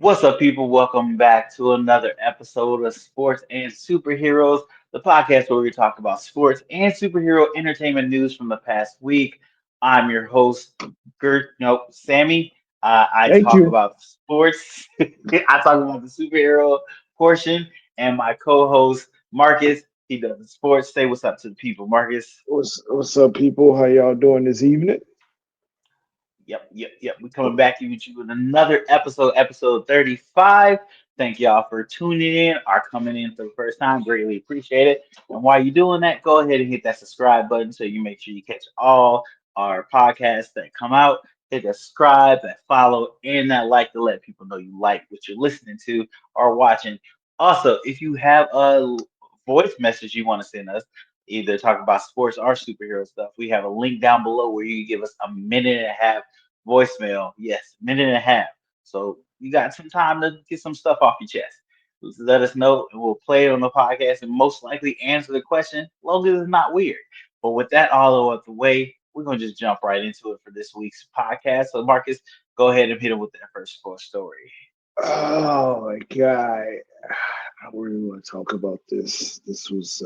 What's up, people? Welcome back to another episode of Sports and Superheroes, the podcast where we talk about sports and superhero entertainment news from the past week. I'm your host, Sammy. I Thank talk you. about sports. I talk about the superhero portion, and my co-host Marcus. He does the sports. Say what's up to the people, Marcus. What's up, people? How y'all doing this evening? Yep. We're coming back to you with another episode, episode 35. Thank y'all for tuning in or coming in for the first time. Greatly appreciate it. And while you're doing that, go ahead and hit that subscribe button so you make sure you catch all our podcasts that come out. Hit that subscribe, that follow, and that like to let people know you like what you're listening to or watching. Also, if you have a voice message you want to send us, either talk about sports or superhero stuff, we have a link down below where you can give us a minute and a half voicemail. Yes, minute and a half. So you got some time to get some stuff off your chest. Let us know and we'll play it on the podcast and most likely answer the question, as long as it's not weird. But with that all out the way, we're gonna just jump right into it for this week's podcast. So Marcus, go ahead and hit him with that first sports story. Oh my god, I really want to talk about this. This was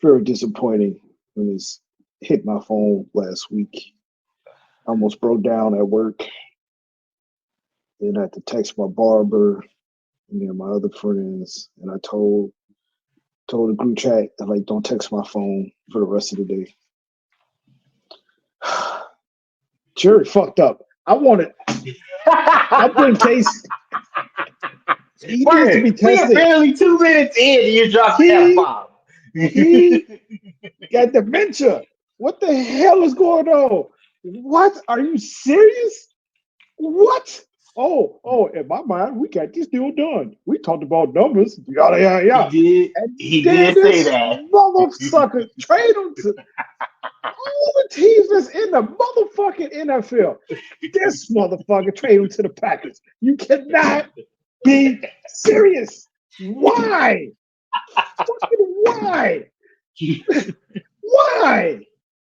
very disappointing when this hit my phone last week. I almost broke down at work. Then I had to text my barber and then my other friends, and I told the group chat that like don't text my phone for the rest of the day. Jerry fucked up. I wanted. I'm putting case. He needs to Marcus, be we are tested. barely 2 minutes in and you dropped the F He bomb. he got dementia. What the hell is going on? What? Are you serious? What? In my mind, we got this deal done. We talked about numbers, yada, yada, He yada. did. And He then did say this that. motherfucker trade him to all the teams that's in the motherfucking NFL. This motherfucker trade him to the Packers. You cannot be serious. Why? Fucking why? Why?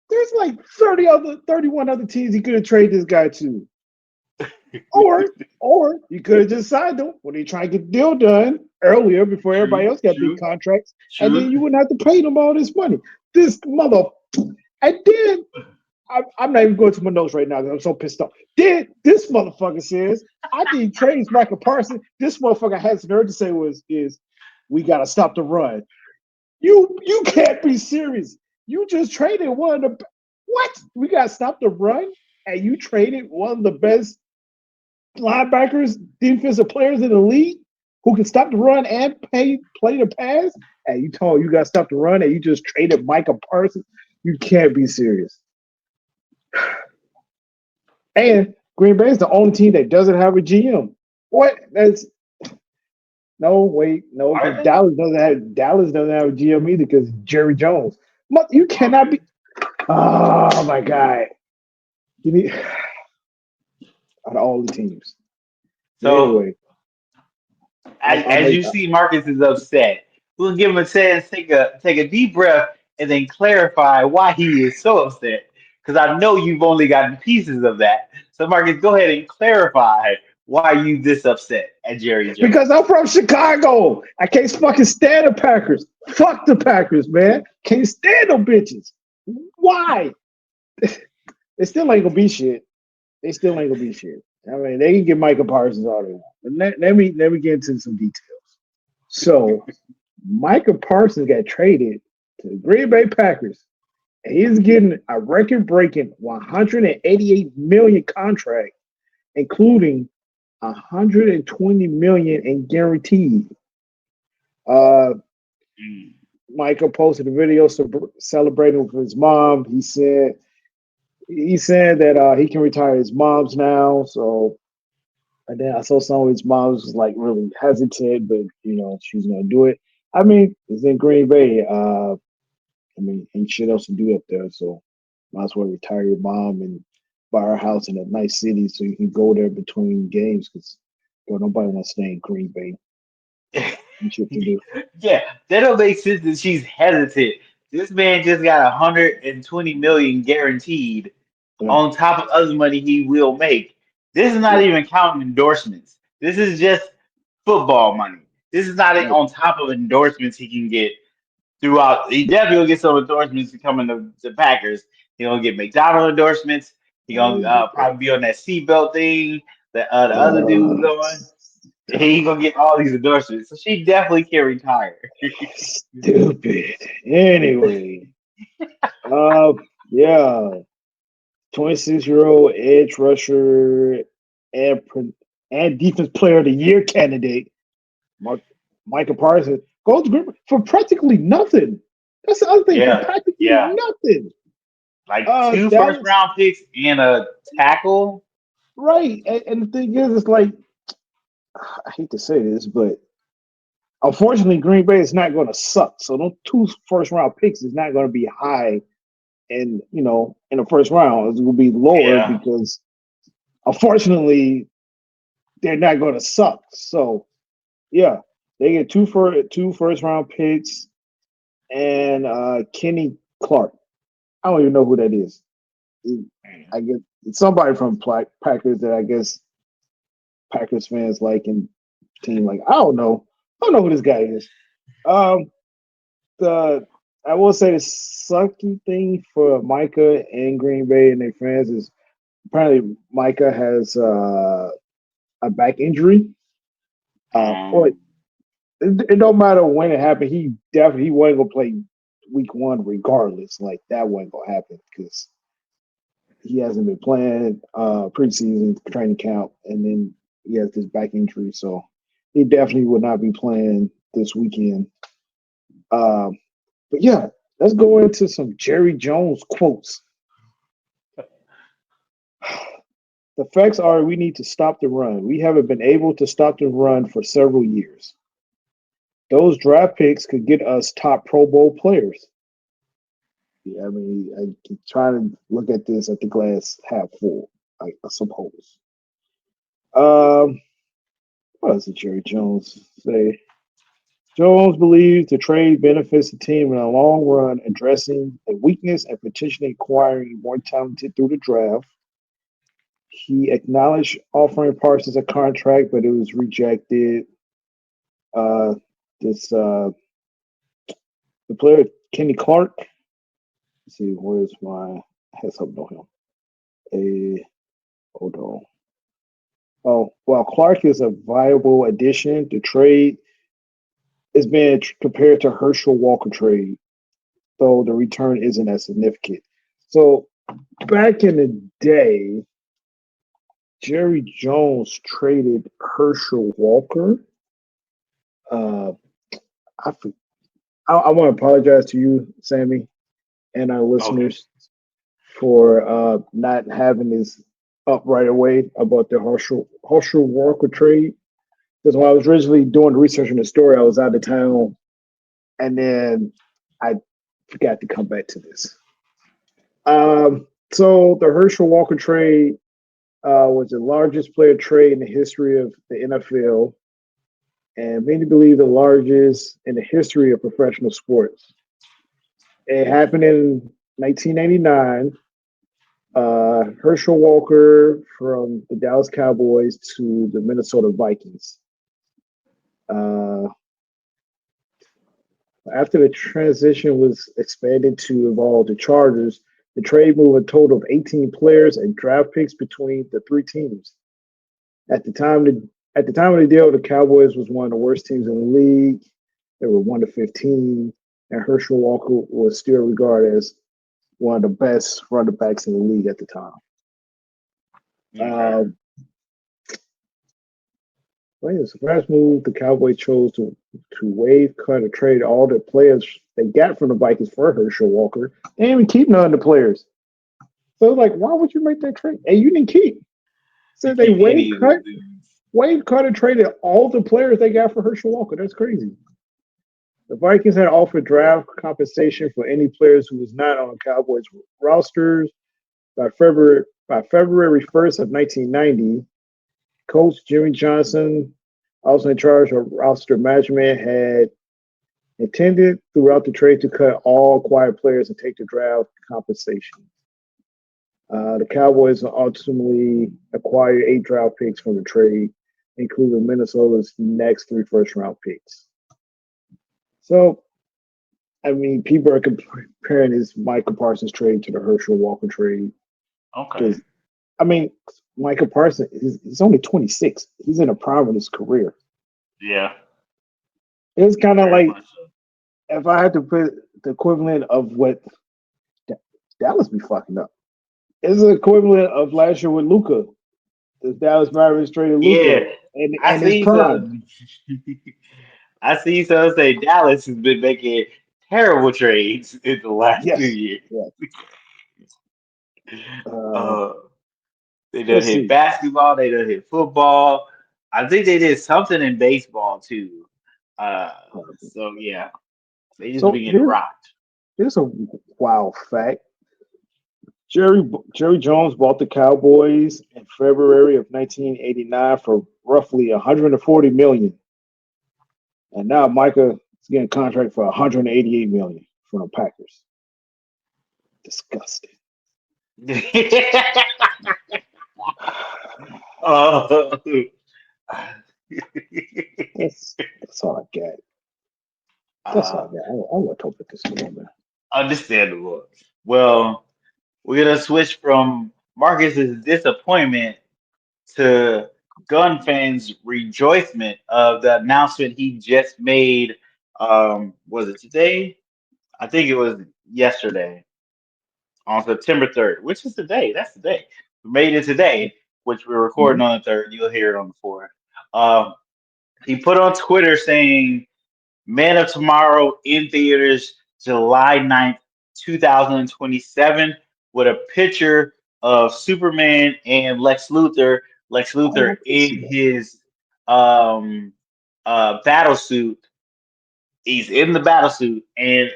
There's like 31 other teams he could have traded this guy to. Or you could have just signed him when he tried to get the deal done earlier before everybody True, else got big true, contracts, and then true. you wouldn't have to pay them all this money. This mother, and then I'm not even going to my notes right now because I'm so pissed off. Then this motherfucker says, I did trades Micah Parsons. This motherfucker has the nerve to say is we gotta stop the run. You can't be serious. You just traded one of the what? We gotta stop the run, and you traded one of the best linebackers, defensive players in the league who can stop the run and play the pass. And you told you got to stop the run, and you just traded Micah Parsons. You can't be serious. And Green Bay is the only team that doesn't have a GM. What? That's no wait, no, Are because they? Dallas doesn't have a GM either because Jerry Jones. You cannot Okay. be. Oh my god! You need out of all the teams. But So anyway, I'm as like, you see, Marcus is upset. We'll give him a chance, take a deep breath, and then clarify why he is so upset. Because I know you've only gotten pieces of that. So Marcus, go ahead and clarify why you this upset at Jerry because Jones. I'm from Chicago. I can't fucking stand the Packers. Fuck the Packers, man. Can't stand them bitches. Why? They still ain't gonna be shit. They still ain't gonna be shit. I mean, they can get Micah Parsons all they want. But let me get into some details. So Micah Parsons got traded to the Green Bay Packers, and he's getting a record-breaking 188 million contract, including 120 million in guaranteed. Uh, Mm. Michael posted a video celebrating with his mom. He said that he can retire his mom's now. So and then I saw some of his moms was like really hesitant, but she's gonna do it. I mean, it's in Green Bay. I mean, ain't shit else to do up there, so might as well retire your mom and buy her house in a nice city so you can go there between games because nobody wants to stay in Green Bay. Ain't shit to do. Yeah, that don't make sense that she's hesitant. This man just got 120 million guaranteed Yeah, on top of other money he will make. This is not yeah. even counting endorsements. This is just football money. This is not Right. on top of endorsements he can get throughout. He definitely will get some endorsements coming to the Packers. He gonna get McDonald endorsements. He gonna probably be on that seatbelt thing that the other dude's on. He gonna get all these endorsements. So she definitely can retire. Stupid. Anyway, yeah, 26-year-old edge rusher and and defense player of the year candidate, Mark, Micah Parsons, goes to Green Bay for practically nothing. That's the other thing, for Yeah, practically yeah. nothing. Like two first Dallas, round picks and a tackle. right. And the thing is, it's like, I hate to say this, but unfortunately, Green Bay is not going to suck. So those two first round picks is not going to be high, and in the first round, it will be lower Yeah. because unfortunately they're not going to suck. So yeah, they get two first round picks and Kenny Clark. I don't even know who that is. I guess it's somebody from Packers that I guess Packers fans like and team like. I don't know who this guy is. Um, the I will say the sucky thing for Micah and Green Bay and their fans is apparently Micah has a back injury. Or Um, it don't matter when it happened. He wasn't gonna play week one regardless. Like that wasn't gonna happen because he hasn't been playing preseason training camp, and then he has this back injury, so he definitely will not be playing this weekend. Um, but yeah, let's go into some Jerry Jones quotes. The facts are we need to stop the run. We haven't been able to stop the run for several years. Those draft picks could get us top Pro Bowl players. Yeah, I mean, I keep trying to look at this at the glass half full, I suppose. Um, what does Jerry Jones say? Jones believes the trade benefits the team in the long run, addressing a weakness and potentially acquiring more talented through the draft. He acknowledged offering Parsons a contract, but it was rejected. Uh, this the player Kenny Clark. Let's see, where's my? I had something on him. Hold on. Oh, while Clark is a viable addition, the trade is being compared to Herschel Walker trade, though the return isn't as significant. So back in the day, Jerry Jones traded Herschel Walker. Uh, I, I want to apologize to you, Sammy, and our okay. listeners for not having this up right away about the Herschel Walker trade. Because when I was originally doing the research on the story, I was out of town, and then I forgot to come back to this. So the Herschel Walker trade was the largest player trade in the history of the NFL, and many believe the largest in the history of professional sports. It happened in 1999. Herschel Walker from the Dallas Cowboys to the Minnesota Vikings. Uh, After the transition was expanded to involve the Chargers, the trade moved a total of 18 players and draft picks between the three teams. At the time, at the time of the deal, the Cowboys was one of the worst teams in the league. They were 1-15, and Herschel Walker was still regarded as one of the best running backs in the league at the time. Okay. Well, the surprise move, the Cowboys chose to waive, cut, or trade all the players they got from the Vikings for Herschel Walker. They didn't even keep none of the players. So, like, why would you make that trade? And you didn't keep. To So they keep any of those dudes. wave cut, and traded all the players they got for Herschel Walker. That's crazy. The Vikings had offered draft compensation for any players who was not on the Cowboys rosters by February 1st of 1990. Coach Jimmy Johnson, also in charge of roster management, had intended throughout the trade to cut all acquired players and take the draft compensation. The Cowboys ultimately acquired 8 draft picks from the trade, including Minnesota's next three first round picks. So, I mean, people are comparing this Micah Parsons trade to the Herschel Walker trade Okay. because, I mean, Micah Parsons he's only 26. He's in the prime of his career. Yeah. It's kind of Very like much so. if I had to put the equivalent of what Dallas be fucking up. It's the equivalent of last year with Luca. The Dallas Mavericks traded Yeah. Luca I and his see prime. some. I see some say Dallas has been making terrible trades in the last two Yes. years. Yeah. Uh, Uh, they done let's hit see. basketball. They done hit football. I think they did something in baseball too. So yeah, they just So be getting rocked. here's a wild fact. Jerry Jones bought the Cowboys in February of 1989 for roughly 140 million, and now Micah is getting a contract for 188 million from the Packers. Disgusting. uh, That's all I got. That's all I uh, got. I want to talk about this a little bit. understandable. Well, we're gonna switch from Marcus's disappointment to Gunn fans' rejoicement of the announcement he just made. Was it today? I think it was yesterday on September 3rd, which is today. That's the day. We made it today, which we're recording Mhm. on the 3rd. You'll hear it on the 4th. Um, he put on Twitter saying, Man of Tomorrow in theaters July 9th, 2027, with a picture of Superman and Lex Luthor. Lex Oh, Luthor I did in see that. his um, battle suit. He's in the battle suit, and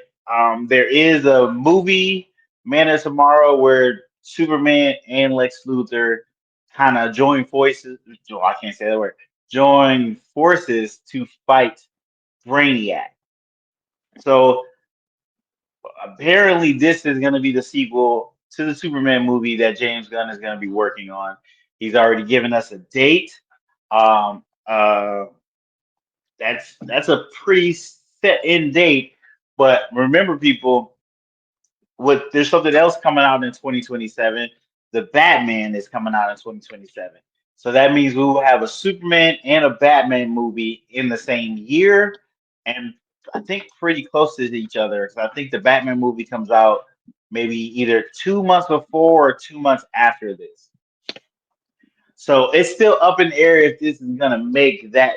there is a movie, Man of Tomorrow, where Superman and Lex Luthor kind of join forces. Oh, I can't say that word. Join forces to fight Brainiac. So apparently, this is going to be the sequel to the Superman movie that James Gunn is going to be working on. He's already given us a date. Um, uh, that's a pretty set in date. But remember, people, what there's something else coming out in 2027. The Batman is coming out in 2027. So that means we will have a Superman and a Batman movie in the same year, and I think pretty close to each other. So I think the Batman movie comes out maybe either 2 months before or 2 months after this. So it's still up in the air if this is gonna make that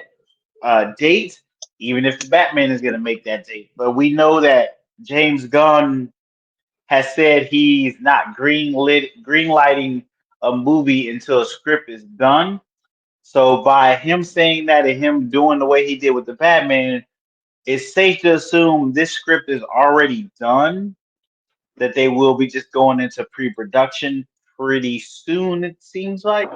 date, even if the Batman is gonna make that date. But we know that James Gunn has said he's not green lighting a movie until a script is done. So by him saying that and him doing the way he did with the Batman, it's safe to assume this script is already done, that they will be just going into pre-production pretty soon, it seems like.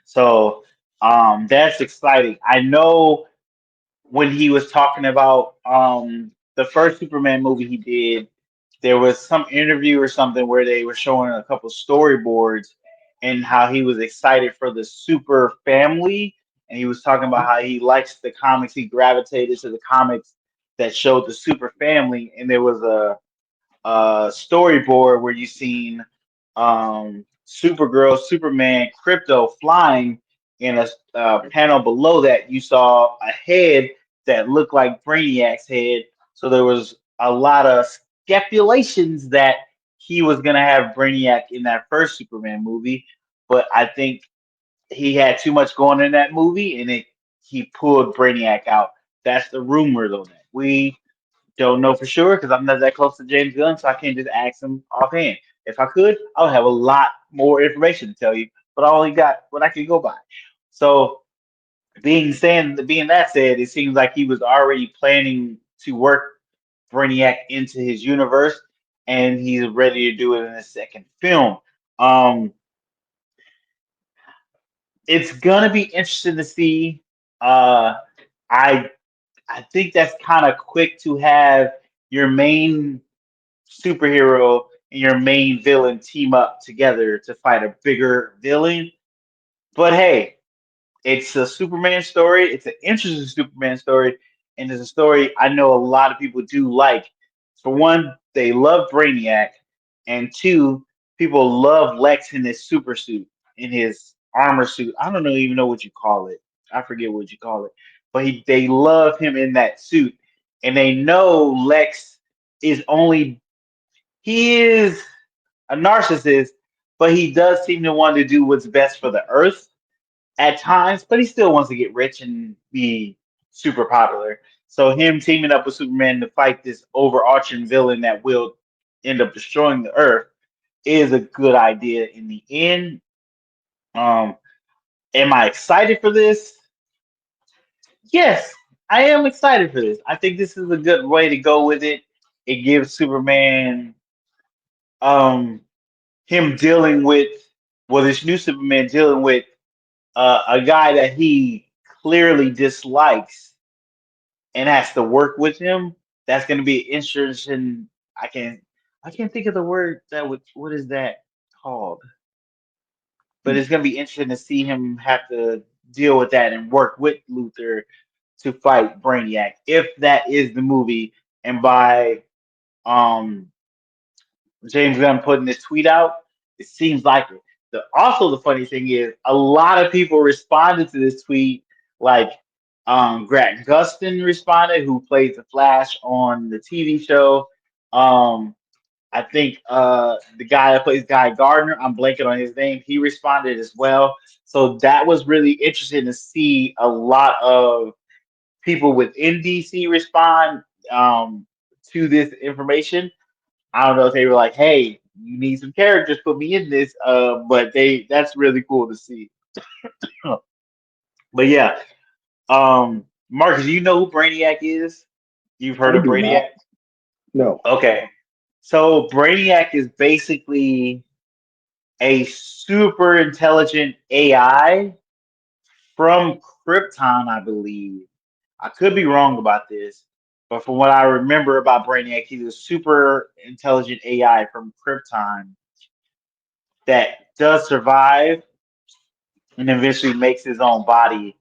So that's exciting. I know when he was talking about the first Superman movie he did, there was some interview or something where they were showing a couple storyboards and how he was excited for the super family. And he was talking about how he likes the comics, he gravitated to the comics that showed the super family. And there was a storyboard where you seen Supergirl, Superman, Crypto flying. In a panel below that, you saw a head that looked like Brainiac's head. So there was a lot of speculations that he was gonna have Brainiac in that first Superman movie, but I think he had too much going in that movie, and he pulled Brainiac out. That's the rumor, though. That we don't know for sure because I'm not that close to James Gunn, so I can't just ask him offhand. If I could, I would have a lot more information to tell you, but I only got what I could go by. So, being that said, it seems like he was already planning to work Brainiac into his universe, and he's ready to do it in a second film. Um, it's gonna be interesting to see. Uh, I I think that's kind of quick to have your main superhero and your main villain team up together to fight a bigger villain. But hey, It's a Superman story. It's an interesting Superman story, and it's a story I know a lot of people do like. For one, they love Brainiac, and two, people love Lex in his super suit, in his armor suit. I don't know even know what you call it. I forget what you call it, but they love him in that suit, and they know Lex is only he is a narcissist, but he does seem to want to do what's best for the Earth at times, but he still wants to get rich and be super popular. So him teaming up with Superman to fight this overarching villain that will end up destroying the Earth is a good idea in the end. Um, am I excited for this? Yes, I am excited for this. I think this is a good way to go with it. It gives Superman um him dealing with this new Superman dealing with a guy that he clearly dislikes and has to work with him. That's going to be interesting. I can't I can't think of the word that would what is that called? But it's going to be interesting to see him have to deal with that and work with Luther to fight Brainiac if that is the movie. And by um James Gunn putting this tweet out, it seems like it. Also, the funny thing is, a lot of people responded to this tweet. Like Grant Gustin responded, who plays the Flash on the TV show. Um, I think the guy that plays Guy Gardner, I'm blanking on his name, he responded as well. So that was really interesting to see a lot of people within DC respond to this information. I don't know if they were like, "Hey, you need some characters, put me in this." But that's really cool to see. But yeah, Marcus, you know who Brainiac is? You've heard I of do not. Brainiac? No. Okay, so Brainiac is basically a super intelligent AI from Krypton, I believe. I could be wrong about this, but from what I remember about Brainiac, he's a super intelligent AI from Krypton that does survive and eventually makes his own body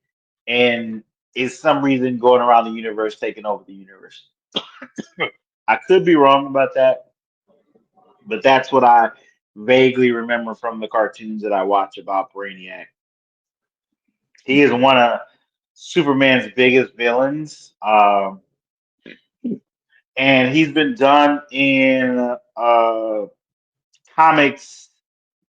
and is some reason going around the universe taking over the universe. I could be wrong about that, but that's what I vaguely remember from the cartoons that I watch about Brainiac. He is one of Superman's biggest villains, and he's been done in comics.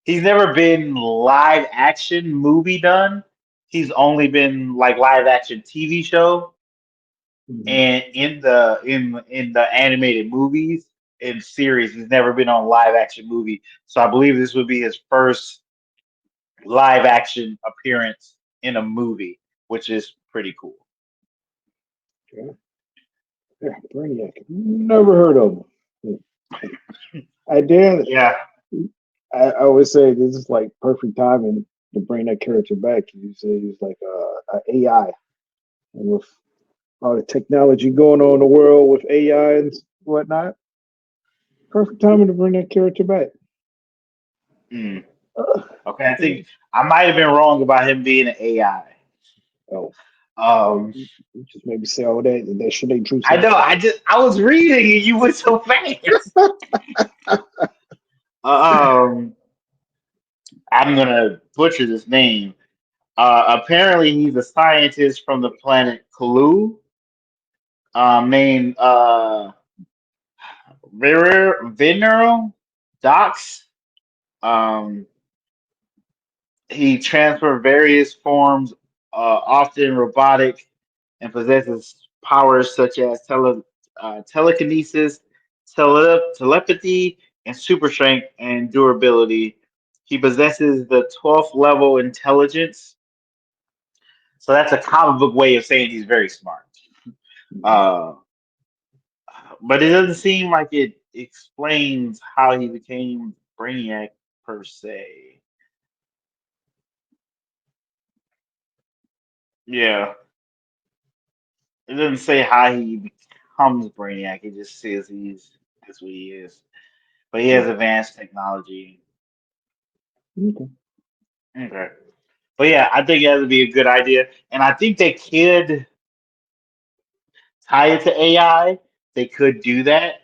He's never been live action movie done. He's only been like live action TV show Mhm. and in the animated movies and series. He's never been on live action movie. So I believe this would be his first live action appearance in a movie, which is pretty cool. Yeah. Yeah. Brainiac. Never heard of him. I did. Yeah. I always say this is like perfect timing to bring that character back. You say he's like a AI, and with all the technology going on in the world with AI and whatnot, perfect timing to bring that character back. Mm. Uh, Okay, I think I might have been wrong about him being an AI. oh, oh, Um, you just maybe say all that, and that shit ain't true I know. sometimes. I was reading and you went so fast. Um, I'm gonna butcher this name. Apparently, he's a scientist from the planet Clu, named Vineral Dox. Um, he transfers various forms, often robotic, and possesses powers such as telekinesis, telepathy, and super strength and durability. He possesses the 12th level intelligence, so that's a comic book way of saying he's very smart. Uh, but it doesn't seem like it explains how he became Brainiac per se. Yeah, it doesn't say how he becomes Brainiac. It just says that's what he is. But he has Yeah. advanced technology. Okay. Okay. But yeah, I think that would be a good idea, and I think they could tie it to AI. They could do that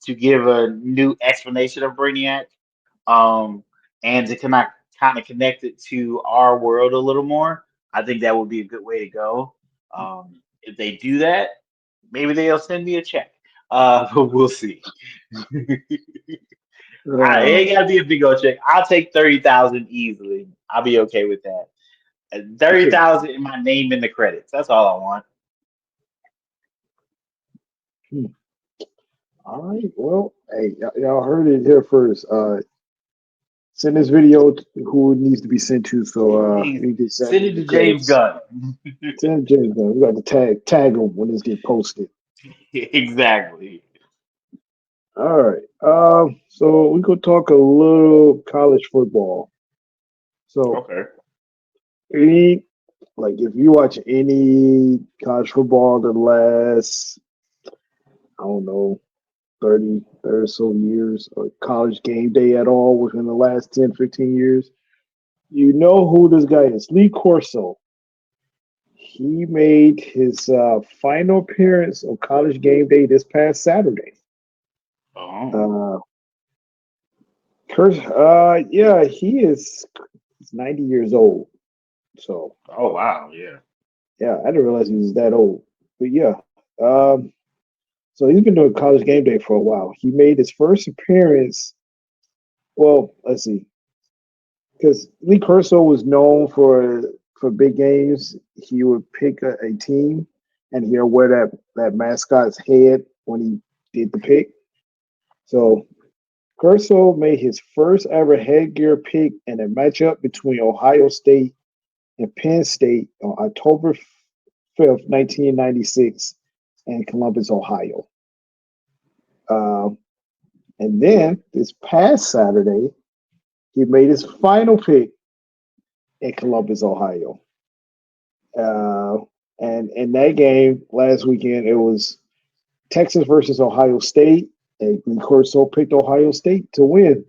to give a new explanation of Brainiac, um, and to kind of connect it to our world a little more. I think that would be a good way to go. If they do that, maybe they'll send me a check. But we'll see. It Uh, ain't gotta be a big old check. I'll take 30,000 easily. I'll be okay with that. Thirty okay. thousand in my name in the credits. That's all I want. Hmm. All right. Well, hey, y'all heard it here first. Send this video to who it needs to be sent to, so Please we can send send it the to James credits. Gunn. Send James. We got to tag him when this get posted. Exactly. All right. So we could talk a little college football. So Okay. any like if you watch any college football the last, I don't know, 30 or so years, or college game day at all within the last 10, 15 years, you know who this guy is. Lee Corso. He made his final appearance on college game day this past Saturday. Oh. Uh, yeah, he's 90 years old. So Oh wow. Yeah. yeah, I didn't realize he was that old. But yeah, so he's been doing college game day for a while. He made his first appearance. Well, let's see, because Lee Corso was known for big games. He would pick a team, and he'll wear that mascot's head when he did the pick. So Corso made his first ever headgear pick in a matchup between Ohio State and Penn State on October 5th, 1996, in Columbus, Ohio. Um, and then this past Saturday, he made his final pick in Columbus, Ohio. Uh, and in that game last weekend, it was Texas versus Ohio State. And Corso picked Ohio State to win,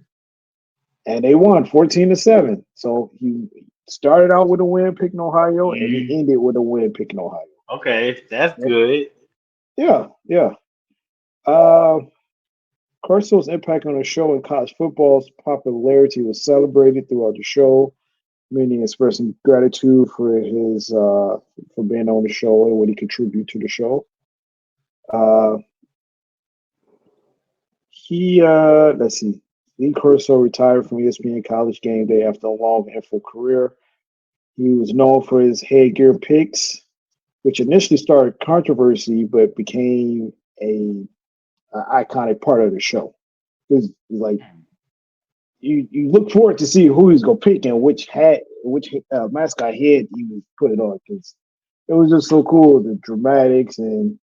and they won 14-7. So he started out with a win picking Ohio, and he Mm. ended with a win picking Ohio. Okay, that's good. Yeah, yeah. Uh, Corso's impact on the show and college football's popularity was celebrated throughout the show, many expressing gratitude for being on the show and what he contributed to the show. Uh, let's see, Lee Corso retired from ESPN College Game Day after a long and full career. He was known for his headgear picks, which initially started controversy but became a iconic part of the show. Because like you look forward to see who he's gonna pick and which mascot head he was putting on, because it was just so cool, the dramatics, and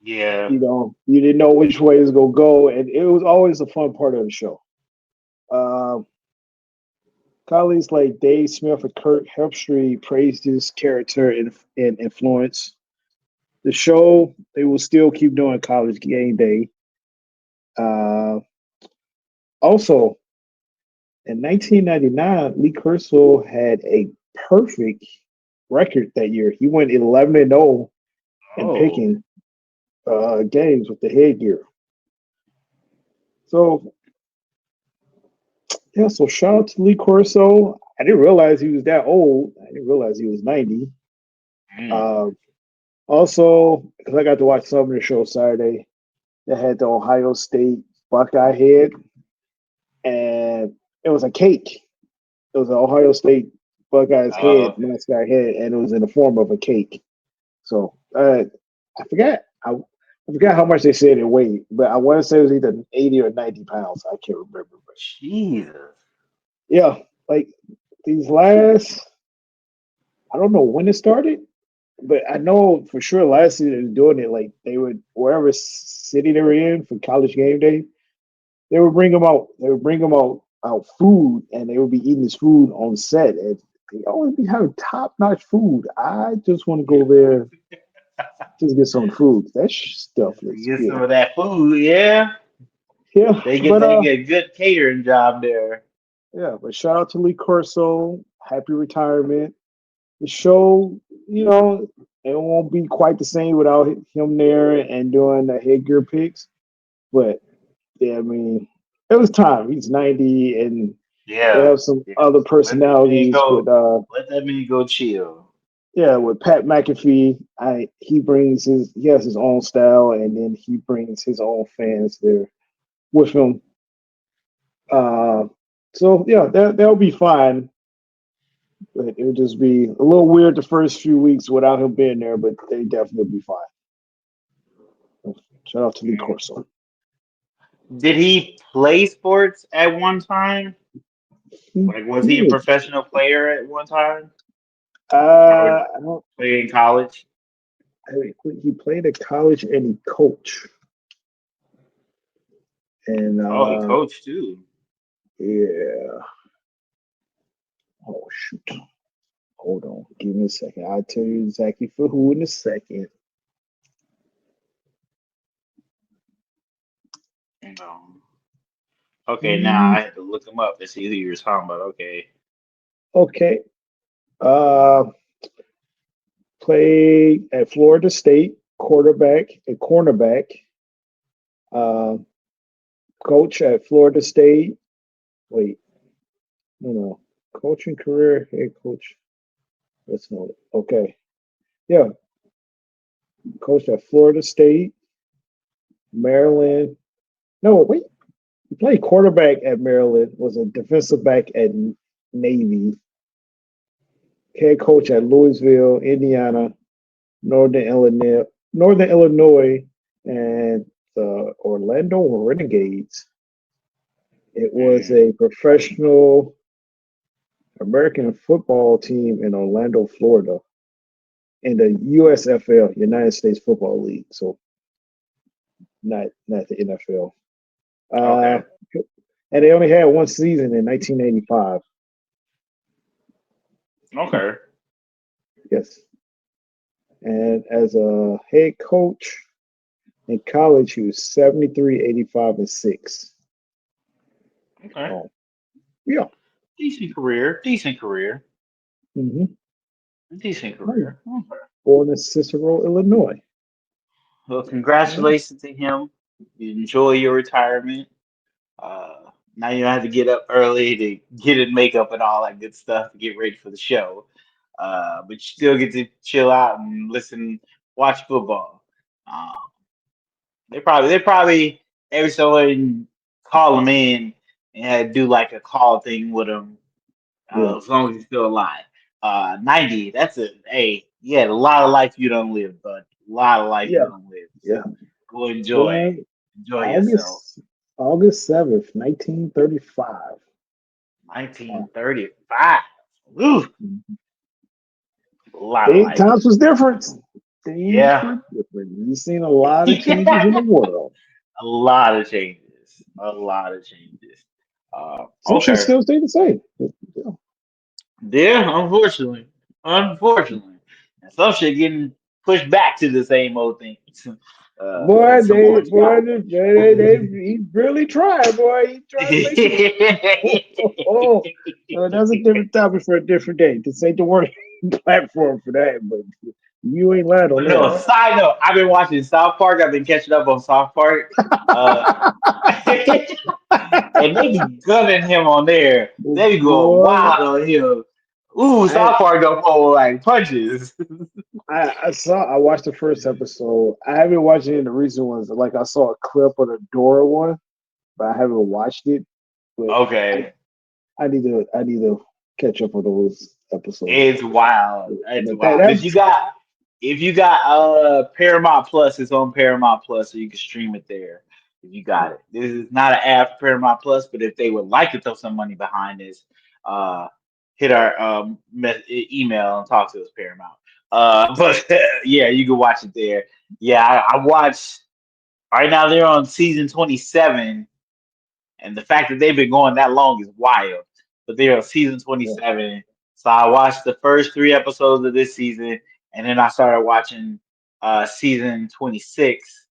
Yeah. you didn't know which way it was gonna go, and it was always a fun part of the show. Uh, Colleagues like Dave Smith and Kurt Helpstreet praised his character and influence. The show, they will still keep doing college game day. Uh, Also, in 1999, Lee Corso had a perfect record that year. He went 11-0 in Oh. picking games with the headgear. So yeah, so shout out to Lee Corso. I didn't realize he was that old. I didn't realize he was 90. Mm. Uh, Also, because I got to watch some of the show Saturday, they had the Ohio State Buckeye head, and it was a cake. It was an Ohio State Buckeyes head, Okay. mascot head, and it was in the form of a cake. So I forgot. I forgot how much they said it weighed, but I want to say it was either 80 or 90 pounds. I can't remember. But Jesus. yeah, like these last, I don't know when it started, but I know for sure last year they were doing it. Like they would, wherever city they were in for college game day, they would bring them out. They would bring them out food, and they would be eating this food on set. And they always be having top notch food. I just want to go there, just get some food. That stuff Just to looks get some good. of that food, yeah. Yeah, but They get a good catering job there. yeah, but shout out to Lee Corso. Happy retirement. the show, you know, it won't be quite the same without him there and doing the headgear picks. But yeah, I mean, it was time. He's 90, and they Yeah, have some yeah. other Let that man personalities with go. Let that man go chill. yeah, with Pat McAfee. He has his own style, and then he brings his own fans there with him. Uh, so yeah, they'll be fine. But it'll just be a little weird the first few weeks without him being there, but they definitely be fine. Shout out to Lee Mm. Corso. Did he play sports at one time? He Like, was he a did. professional player at one time, or I don't. play in college? He played at college and he coached. And Oh, he coached too. yeah. Oh shoot. Hold on. Give me a second. I'll tell you exactly for who in a second. Um, okay, now Mm, I had to look him up to see who you were talking about. Okay. okay. Uh, played at Florida State, quarterback and cornerback. Uh, coach at Florida State. Wait, no. Coaching career, head coach. Let's know it. Okay. Yeah, coach at Florida State, Maryland. No, wait. He played quarterback at Maryland, was a defensive back at Navy, head coach at Louisville, Indiana, Northern Illinois, Northern Illinois, and the Orlando Renegades. It was Mm, a professional American football team in Orlando, Florida, in the USFL, United States Football League. So not the NFL. Uh, okay. and they only had one season in 1985. Okay. Yes. And as a head coach in college, he was 73, 85, and 6. Okay. Oh, yeah. Decent career. Decent career. Mm-hmm. Decent career. Okay. Born in Cicero, Illinois. Well, Yeah. congratulations to him. You enjoy your retirement. Now you don't have to get up early to get in makeup and all that good stuff to get ready for the show. But you still get to chill out and listen, watch football. Um, they probably every so often call him in and do like a call thing with him, Yeah. as long as he's still alive. 90, that's a hey, you had a lot of life you don't live, bud. A lot of life you Yeah. don't live. Yeah. So go Born enjoy yourself. August August 7th, 1935. Wow. 1935. Ooh, a lot of life. Times was different. Things Yeah. were different. You've seen a lot of changes in the world. A lot of changes. A lot of changes. Some shit Okay. still stay the same. Yeah. Yeah, unfortunately. Unfortunately. And some shit getting pushed back to the same old things. Boy, Because some more he really tried, boy. He tried to make some. That's a different topic for a different day. This ain't the word platform for that, but you ain't lied on But no, that. side note, I've been watching South Park. I've been catching up on South Park. Uh, and they be gunning him on there. They be going Boy, wild on him. Ooh, I South Park don't pull like punches. I watched the first episode. I haven't watched any of the recent ones. Like I saw a clip of the Dora one, but I haven't watched it. But Okay. I need to catch up on those episodes. It's wild. It's But wild. If you got Paramount Plus, it's on Paramount Plus, so you can stream it there if you got it. This is not an ad for Paramount Plus, but if they would like to throw some money behind this, uh, hit our email and talk to us Paramount. But yeah, you can watch it there. Yeah, I watched. Right now they're on season 27, and the fact that they've been going that long is wild. But they're on season yeah, 27. So I watched the first three episodes of this season, and then I started watching season 26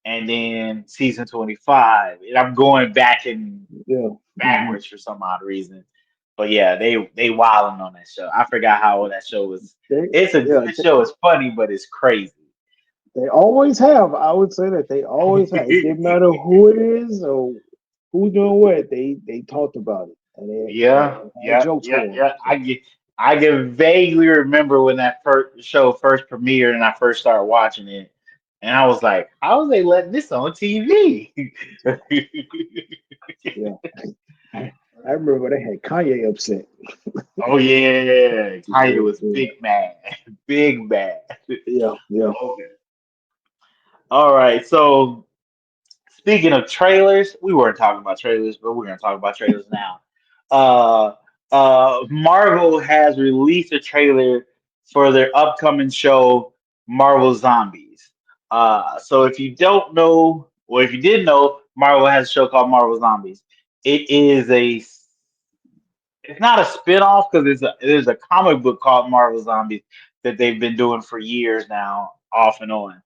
and then season 25. And I'm going back and yeah. Mhm. backwards for some odd reason. But yeah, they wilding on that show. I forgot how that show was. They, It's a yeah, good show. It's funny, but it's crazy. they always have. I would say that they always have. It didn't matter who it is or who's doing what. They talked about it and Yeah, they had yeah, jokes yeah, for them. yeah. So I can vaguely remember when that first show first premiered and I first started watching it, and I was like, "How are they letting this on TV?" yeah, I remember they had Kanye upset. Oh yeah, Kanye Yeah, was big mad, big mad. yeah, yeah. Okay. All right. So speaking of trailers, we weren't talking about trailers, but we're gonna talk about trailers now. Uh, Marvel has released a trailer for their upcoming show, Marvel Zombies. So if you don't know, or if you did know, Marvel has a show called Marvel Zombies. It is a it's not a spin-off because there's a comic book called Marvel Zombies that they've been doing for years now, off and on.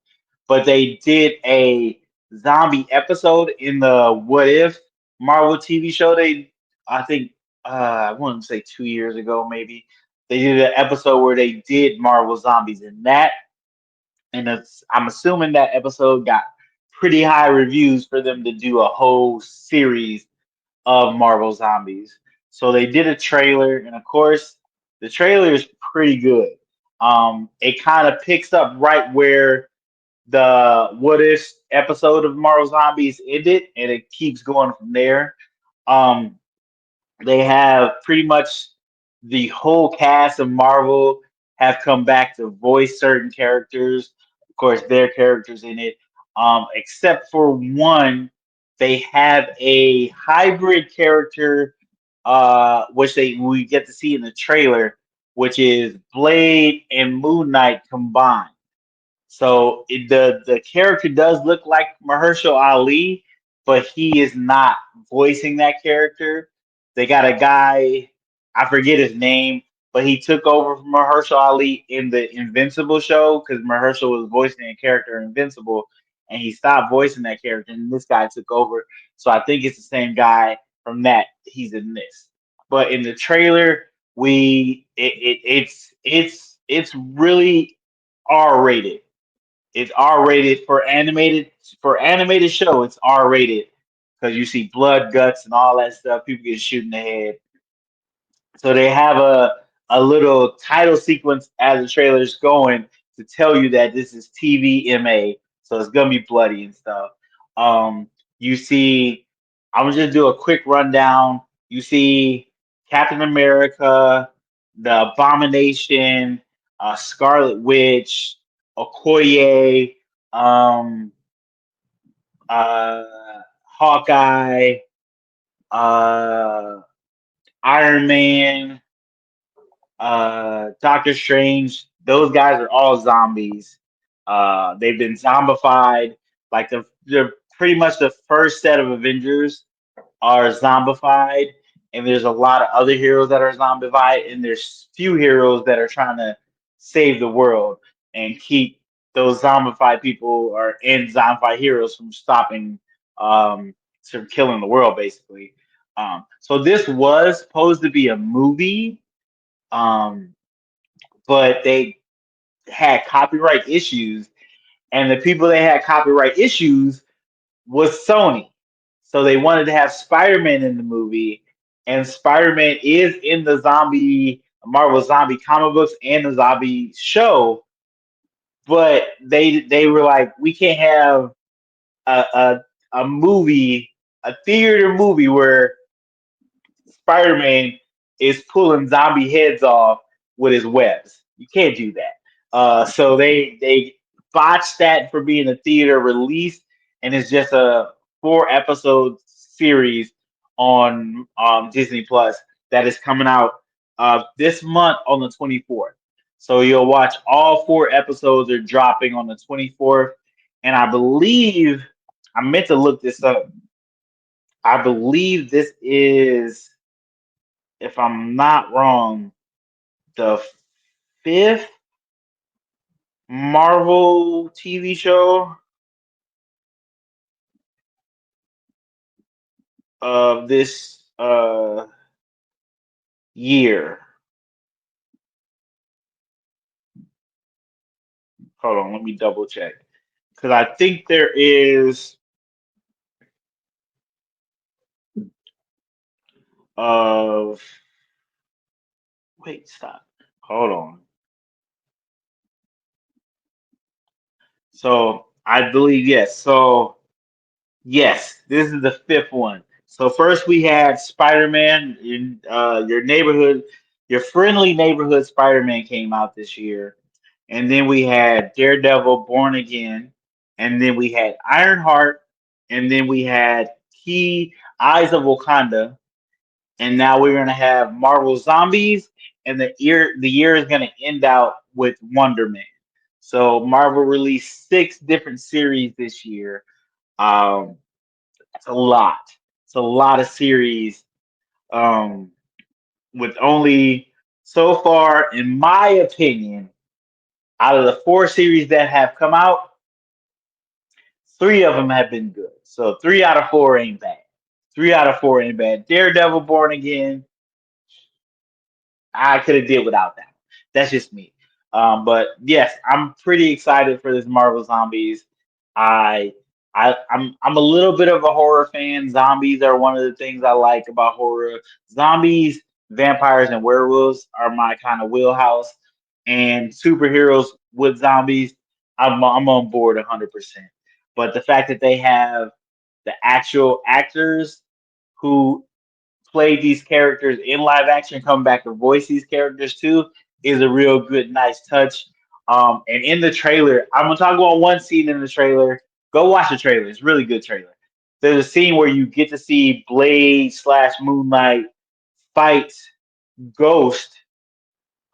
But they did a zombie episode in the What If Marvel TV show. I think, I want to say 2 years ago, maybe they did an episode where they did Marvel Zombies in that, and I'm assuming that episode got pretty high reviews for them to do a whole series of Marvel Zombies. So they did a trailer, and of course, the trailer is pretty good. It kind of picks up right where the What If episode of Marvel Zombies ended, and it keeps going from there. Um, they have pretty much the whole cast of Marvel have come back to voice certain characters. Of course, their characters in it, except for one, they have a hybrid character, which we get to see in the trailer, which is Blade and Moon Knight combined. So the character does look like Mahershala Ali, but he is not voicing that character. They got a guy, I forget his name, but he took over from Mahershala Ali in the Invincible show because Mahershala was voicing a character in Invincible, and he stopped voicing that character, and this guy took over. So I think it's the same guy from that. He's in this, but in the trailer, it's really R rated. It's R rated for animated show. It's R rated because you see blood, guts, and all that stuff. People get shot in the head. So they have a little title sequence as the trailer's going to tell you that this is TVMA. So it's gonna be bloody and stuff. You see, I'm gonna just do a quick rundown. You see Captain America, the Abomination, Scarlet Witch, Okoye, um, uh, Hawkeye, uh, Iron Man, Doctor Strange. Those guys are all zombies. They've been zombified. Like they're pretty much the first set of Avengers are zombified, and there's a lot of other heroes that are zombified, and there's few heroes that are trying to save the world and keep those zombified people or and zombified heroes from stopping from killing the world, basically. So this was supposed to be a movie, um, but they had copyright issues, and the people that had copyright issues was Sony. So they wanted to have Spider-Man in the movie, and Spider-Man is in the zombie Marvel zombie comic books and the zombie show, but they were like, we can't have a a movie, a theater movie where Spider-Man is pulling zombie heads off with his webs. You can't do that. So they botched that for being a theater release, and it's just a 4 episode series on Disney Plus that is coming out this month on the 24th. So you'll watch all 4 episodes are dropping on the 24th, and I meant to look this up. I believe this is, if I'm not wrong, the fifth Marvel TV show of this year. Hold on, let me double check because I think there is. Uh, wait, stop. Hold on. So I believe yes. So yes, this is the fifth one. So first we had Spider-Man in your neighborhood, your friendly neighborhood Spider-Man came out this year. And then we had Daredevil Born Again. And then we had Ironheart. And then we had Key Eyes of Wakanda. And now we're gonna have Marvel Zombies. And the year is gonna end out with Wonder Man. So Marvel released six different series this year. Um, it's a lot. It's a lot of series. Um, with only so far, in my opinion, out of the four series that have come out, three of them have been good. So 3 out of 4 ain't bad. 3 out of 4 ain't bad. Daredevil Born Again, I could have did without that. That's just me. But yes, I'm pretty excited for this Marvel Zombies. I I'm a little bit of a horror fan. Zombies are one of the things I like about horror. Zombies, vampires, and werewolves are my kind of wheelhouse. And superheroes with zombies, I'm on board 100%. But the fact that they have the actual actors who played these characters in live action, come back to voice these characters too, is a real good, nice touch. And in the trailer, I'm gonna talk about one scene in the trailer. Go watch the trailer; it's a really good trailer. There's a scene where you get to see Blade slash Moonlight fight Ghost,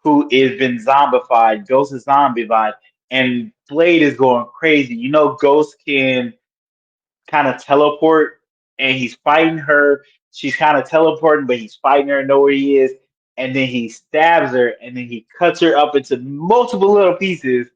who is been zombified. Ghost is zombified, and Blade is going crazy. You know, Ghost can kind of teleport and he's fighting her. She's kind of teleporting, but he's fighting her, know where he is. And then he stabs her and then he cuts her up into multiple little pieces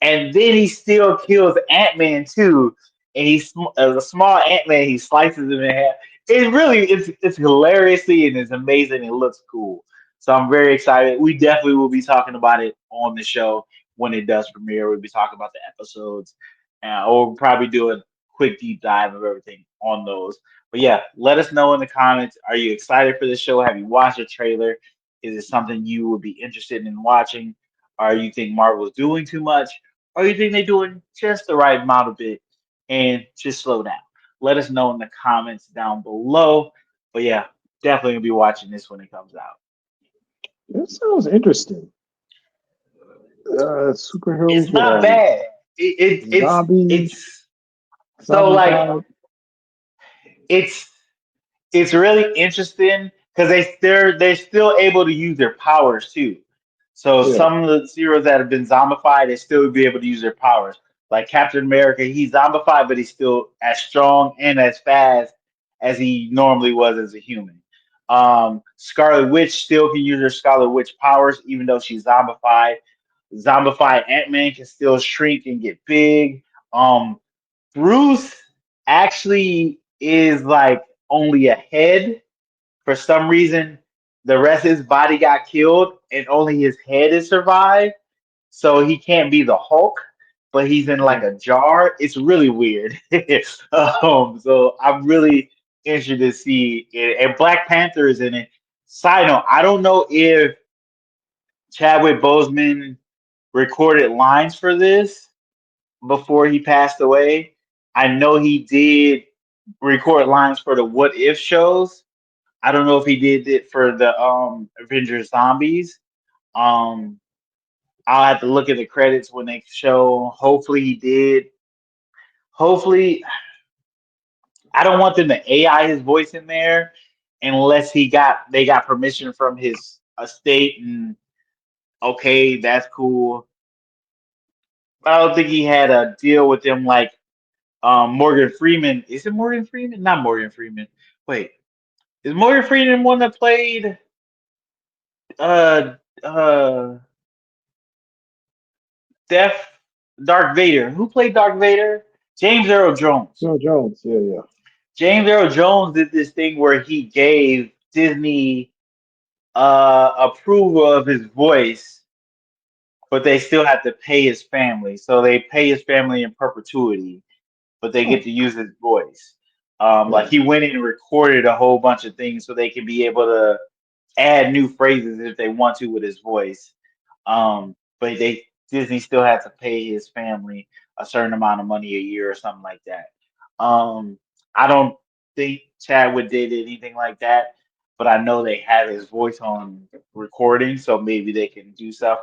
and then he still kills Ant Man too. And he's as a small Ant Man, he slices him in half. It's hilariously and it's amazing. It looks cool. So I'm very excited. We definitely will be talking about it on the show when it does premiere. We'll be talking about the episodes, or we'll probably do a quick deep dive of everything on those. But yeah, let us know in the comments. Are you excited for the show? Have you watched the trailer? Is it something you would be interested in watching? Or you think Marvel's doing too much? Or you think they're doing just the right amount of it and just slow down? Let us know in the comments down below. But yeah, definitely gonna be watching this when it comes out. That sounds interesting. It's Superheroes with not bad. zombies, It's so zombie like vibe. it's it's really interesting because they're still able to use their powers too. So Yeah. some of the heroes that have been zombified, they still be able to use their powers. Like Captain America, he's zombified, but he's still as strong and as fast as he normally was as a human. Scarlet Witch still can use her Scarlet Witch powers, even though she's zombified. Zombified Ant Man can still shrink and get big. Um, Bruce actually is like only a head for some reason. The rest of his body got killed, and only his head has survived. So he can't be the Hulk, but he's in like Mhm. a jar. It's really weird. So I'm really interested to see it. And Black Panther is in it. Side note: I don't know if Chadwick Boseman recorded lines for this before he passed away. I know he did record lines for the What If shows. I don't know if he did it for the Avengers Zombies. Um, I'll have to look at the credits when they show. Hopefully he did. Hopefully, I don't want them to AI his voice in there unless they got permission from his estate and okay, that's cool. I don't think he had a deal with them like Morgan Freeman. Is it Morgan Freeman? Not Morgan Freeman. Wait, is Morgan Freeman one that played uh uh Death Dark Vader? Who played Dark Vader? James Earl Jones. Joe Jones. Yeah, yeah. James Earl Jones did this thing where he gave Disney. approval of his voice, but they still have to pay his family. So they pay his family in perpetuity, but they get Oh, to use his voice. Like oh, he went in and recorded a whole bunch of things so they can be able to add new phrases if they want to with his voice. But they Disney still has to pay his family a certain amount of money a year or something like that. I don't think Chadwick did anything like that, but I know they have his voice on recording, so maybe they can do stuff.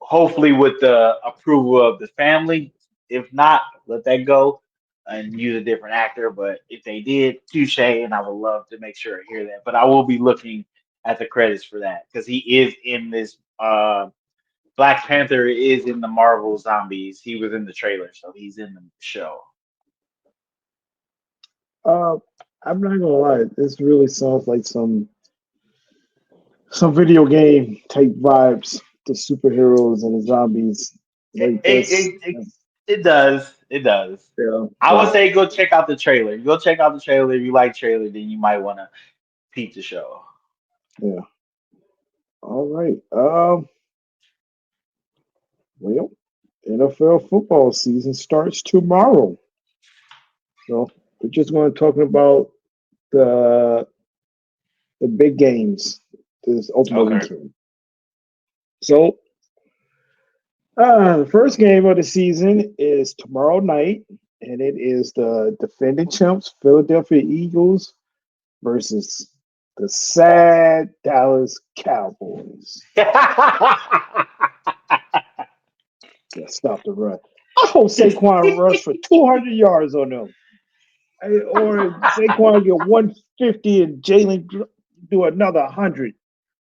Hopefully, with the approval of the family. If not, let that go and use a different actor. But if they did, touche, and I would love to make sure I hear that. But I will be looking at the credits for that because he is in this. Black Panther is in the Marvel Zombies. He was in the trailer, so he's in the show. uh, I'm not gonna lie. This really sounds like some video game type vibes. The superheroes and the zombies It like it, this. it, it, it does. It does. Yeah, I would yeah, say go check out the trailer. Go check out the trailer. If you like trailer, then you might want to peep the show. yeah. All right. Well, NFL football season starts tomorrow. So we're just going to talk about the the big games this opening Okay. weekend. So the first game of the season is tomorrow night, and it is the defending champs Philadelphia Eagles versus the sad Dallas Cowboys. Yeah, stop the run. I hope Saquon rush for 200 yards on them. Or Saquon get 150 and Jalen do another 100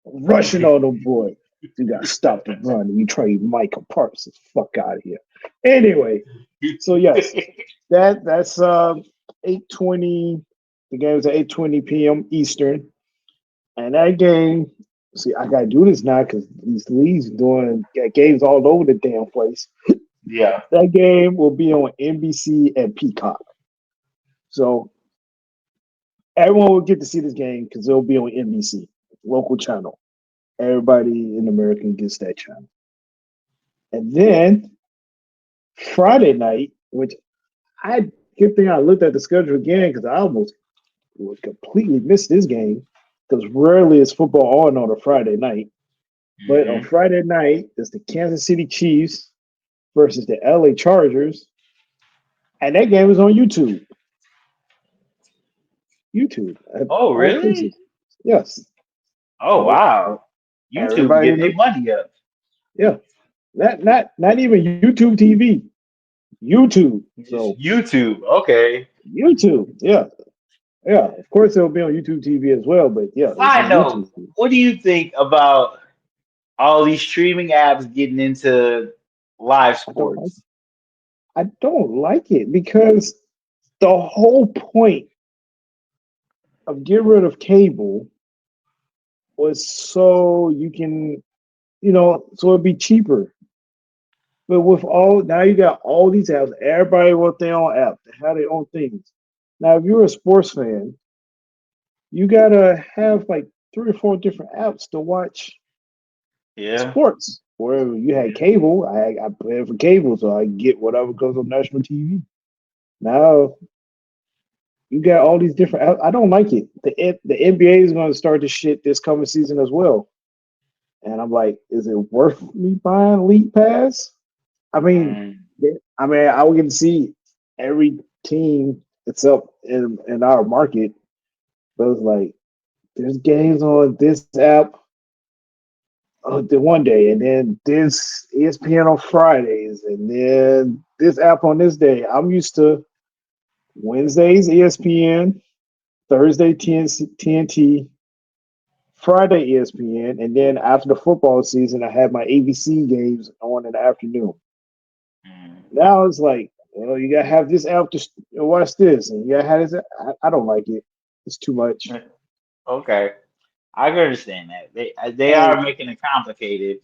rushing on them boy. You got to stop the run. You trade Micah Parsons. Fuck out of here. Anyway, so yes, that's 8:20. The game's at 8:20 p.m. Eastern, and that game. See, I gotta do this now because these leagues doing games all over the damn place. Yeah. That game will be on NBC and Peacock. So everyone will get to see this game because it'll be on NBC, local channel. Everybody in America gets that channel. And then Friday night, which I good thing I looked at the schedule again because I almost would completely miss this game because rarely is football on a Friday night. But on Hmm. Friday night, it's the Kansas City Chiefs versus the LA Chargers, and that game is on YouTube. YouTube at Oh, all places. really? Yes. Oh, So wow. YouTube everybody get in their the money up. yeah, not even YouTube TV. YouTube. Just So YouTube. Okay. YouTube. Yeah. Yeah. Of course it'll be on YouTube TV as well, but yeah, it's Side on note, YouTube. what do you think about all these streaming apps getting into live I don't like sports? I don't like it because the whole point of getting rid of cable was so you can, so it'd be cheaper. But with all now you got all these apps, everybody want their own app, they have their own things. Now if you're a sports fan, you gotta have like three or four different apps to watch Yeah. sports. Where you had cable, I paid for cable, so I get whatever goes on national TV. Now you got all these different. I don't like it. The NBA is going to start this shit this coming season as well, and I'm like, is it worth me buying League Pass? I mean, Mm. I will get to see every team that's up in our market, but it's like there's games on this app the one day, and then this ESPN on Fridays, and then this app on this day. I'm used to Wednesdays ESPN, Thursday TNT, Friday ESPN, and then after the football season, I had my ABC games on in the afternoon. Mm. Now it's like, well, you gotta have this app to watch this, and you gotta have this. I don't like it. It's too much. Okay. I can understand that. They And are making it complicated,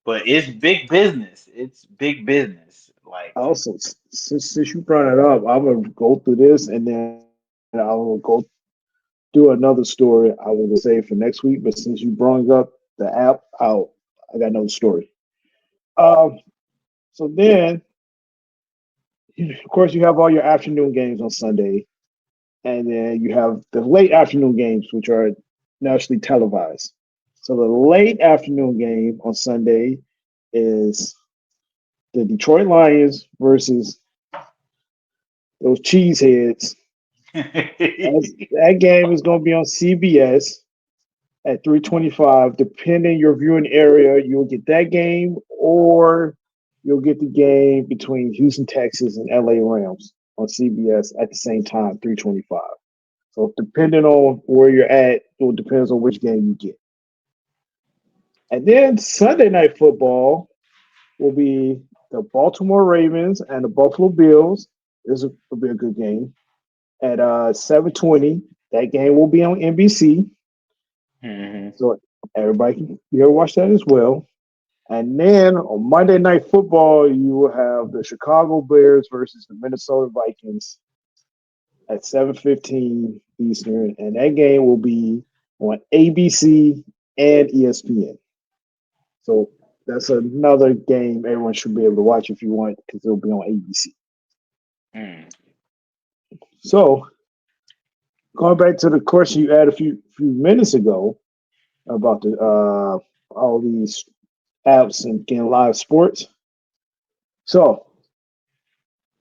but it's big business. It's big business. Like, also, since you brought it up, I'm gonna go through this, and then I will go. do another story I will say for next week. But since you brought up the app, I got another story. Um, so then, of course, you have all your afternoon games on Sunday, and then you have the late afternoon games, which are nationally televised. So the late afternoon game on Sunday is the Detroit Lions versus those cheeseheads. That game is going to be on CBS at 3:25. Depending your viewing area, you'll get that game, or you'll get the game between Houston, Texas, and LA Rams on CBS at the same time, 3:25. So depending on where you're at, it depends on which game you get. And then Sunday night football will be the Baltimore Ravens and the Buffalo Bills. Will be a good game at 7:20. That game will be on NBC, Mhm. so everybody can you ever watch that as well. And then on Monday Night Football, you will have the Chicago Bears versus the Minnesota Vikings at 7:15 Eastern, and that game will be on ABC and ESPN. So that's another game everyone should be able to watch if you want, because it'll be on ABC. Mm. So going back to the question you had a few minutes ago about the all these apps and getting live sports. So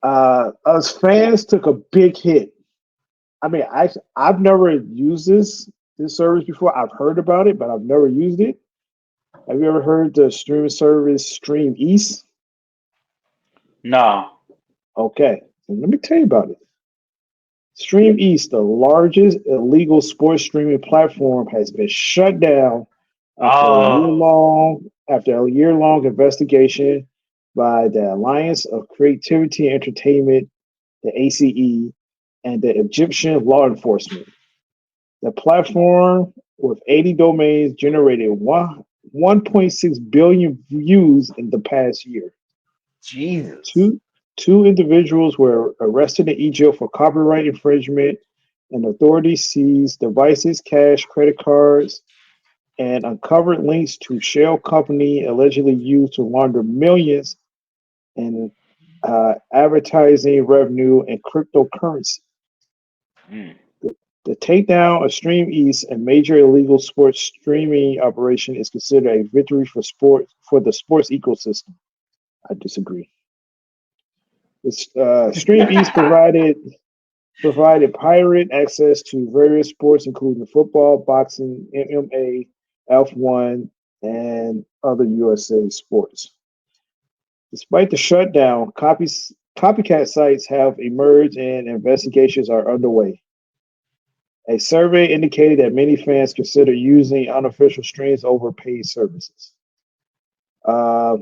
us fans took a big hit. I mean, I've never used this service before. I've heard about it, but I've never used it. Have you ever heard the streaming service Stream East? No. Okay, so let me tell you about it. Stream East, the largest illegal sports streaming platform, has been shut down after a year Oh, long after a year long investigation by the Alliance of Creativity and Entertainment, the ACE, and the Egyptian law enforcement. The platform, with 80 domains, generated 1.6 billion views in the past year. Jesus. Two individuals were arrested in Egypt for copyright infringement, and authorities seized devices, cash, credit cards, and uncovered links to shell company allegedly used to launder millions in advertising revenue and cryptocurrency. Mm. The takedown of Stream East, a major illegal sports streaming operation, is considered a victory for the sports ecosystem. I disagree. Stream East provided pirate access to various sports, including football, boxing, MMA, F1, and other USA sports. Despite the shutdown, copycat sites have emerged and investigations are underway. A survey indicated that many fans consider using unofficial streams over paid services. Uh,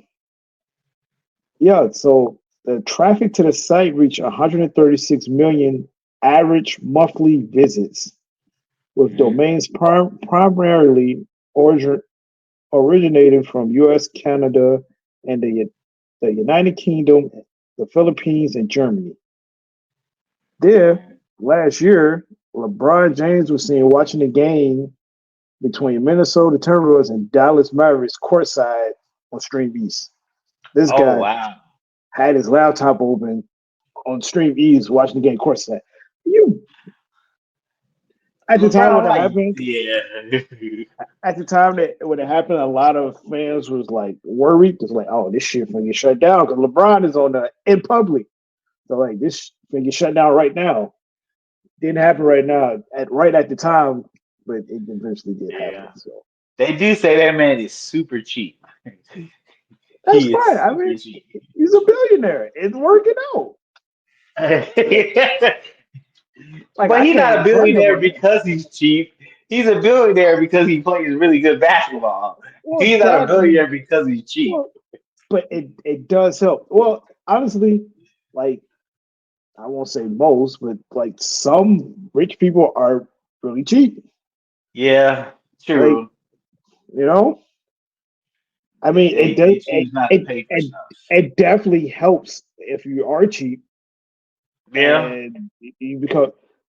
yeah, so the traffic to the site reached 136 million average monthly visits, with Mm. domains primarily origin, originating from US, Canada, and the United Kingdom, the Philippines, and Germany. There, Mm. last year, LeBron James was seen watching the game between Minnesota Timberwolves and Dallas Mavericks courtside on Stream East. This Oh guy wow. had his laptop open on Stream East watching the game courtside. You at the time when LeBron, it like, happened, yeah. at the time that when it happened, a lot of fans was like worried, just like, oh, this shit gonna get shut down because LeBron is on the in public. So like this gonna get shut down right now. Didn't happen right now, right at the time, but it eventually did happen. Yeah. So They do say that man is super cheap. that's He is fine. I mean, super cheap. he's a billionaire. It's working out. Like But I he's can't not a even blame him billionaire on that. because he's cheap. He's a billionaire because he plays really good basketball. Well, He's not a billionaire because he's cheap. well, but it does help. Well, honestly, like I won't say most, but like some rich people are really cheap. Yeah, Like true. you know, I They, mean, they they choose not to pay for it stuff. it definitely helps if you are cheap Yeah. and you become.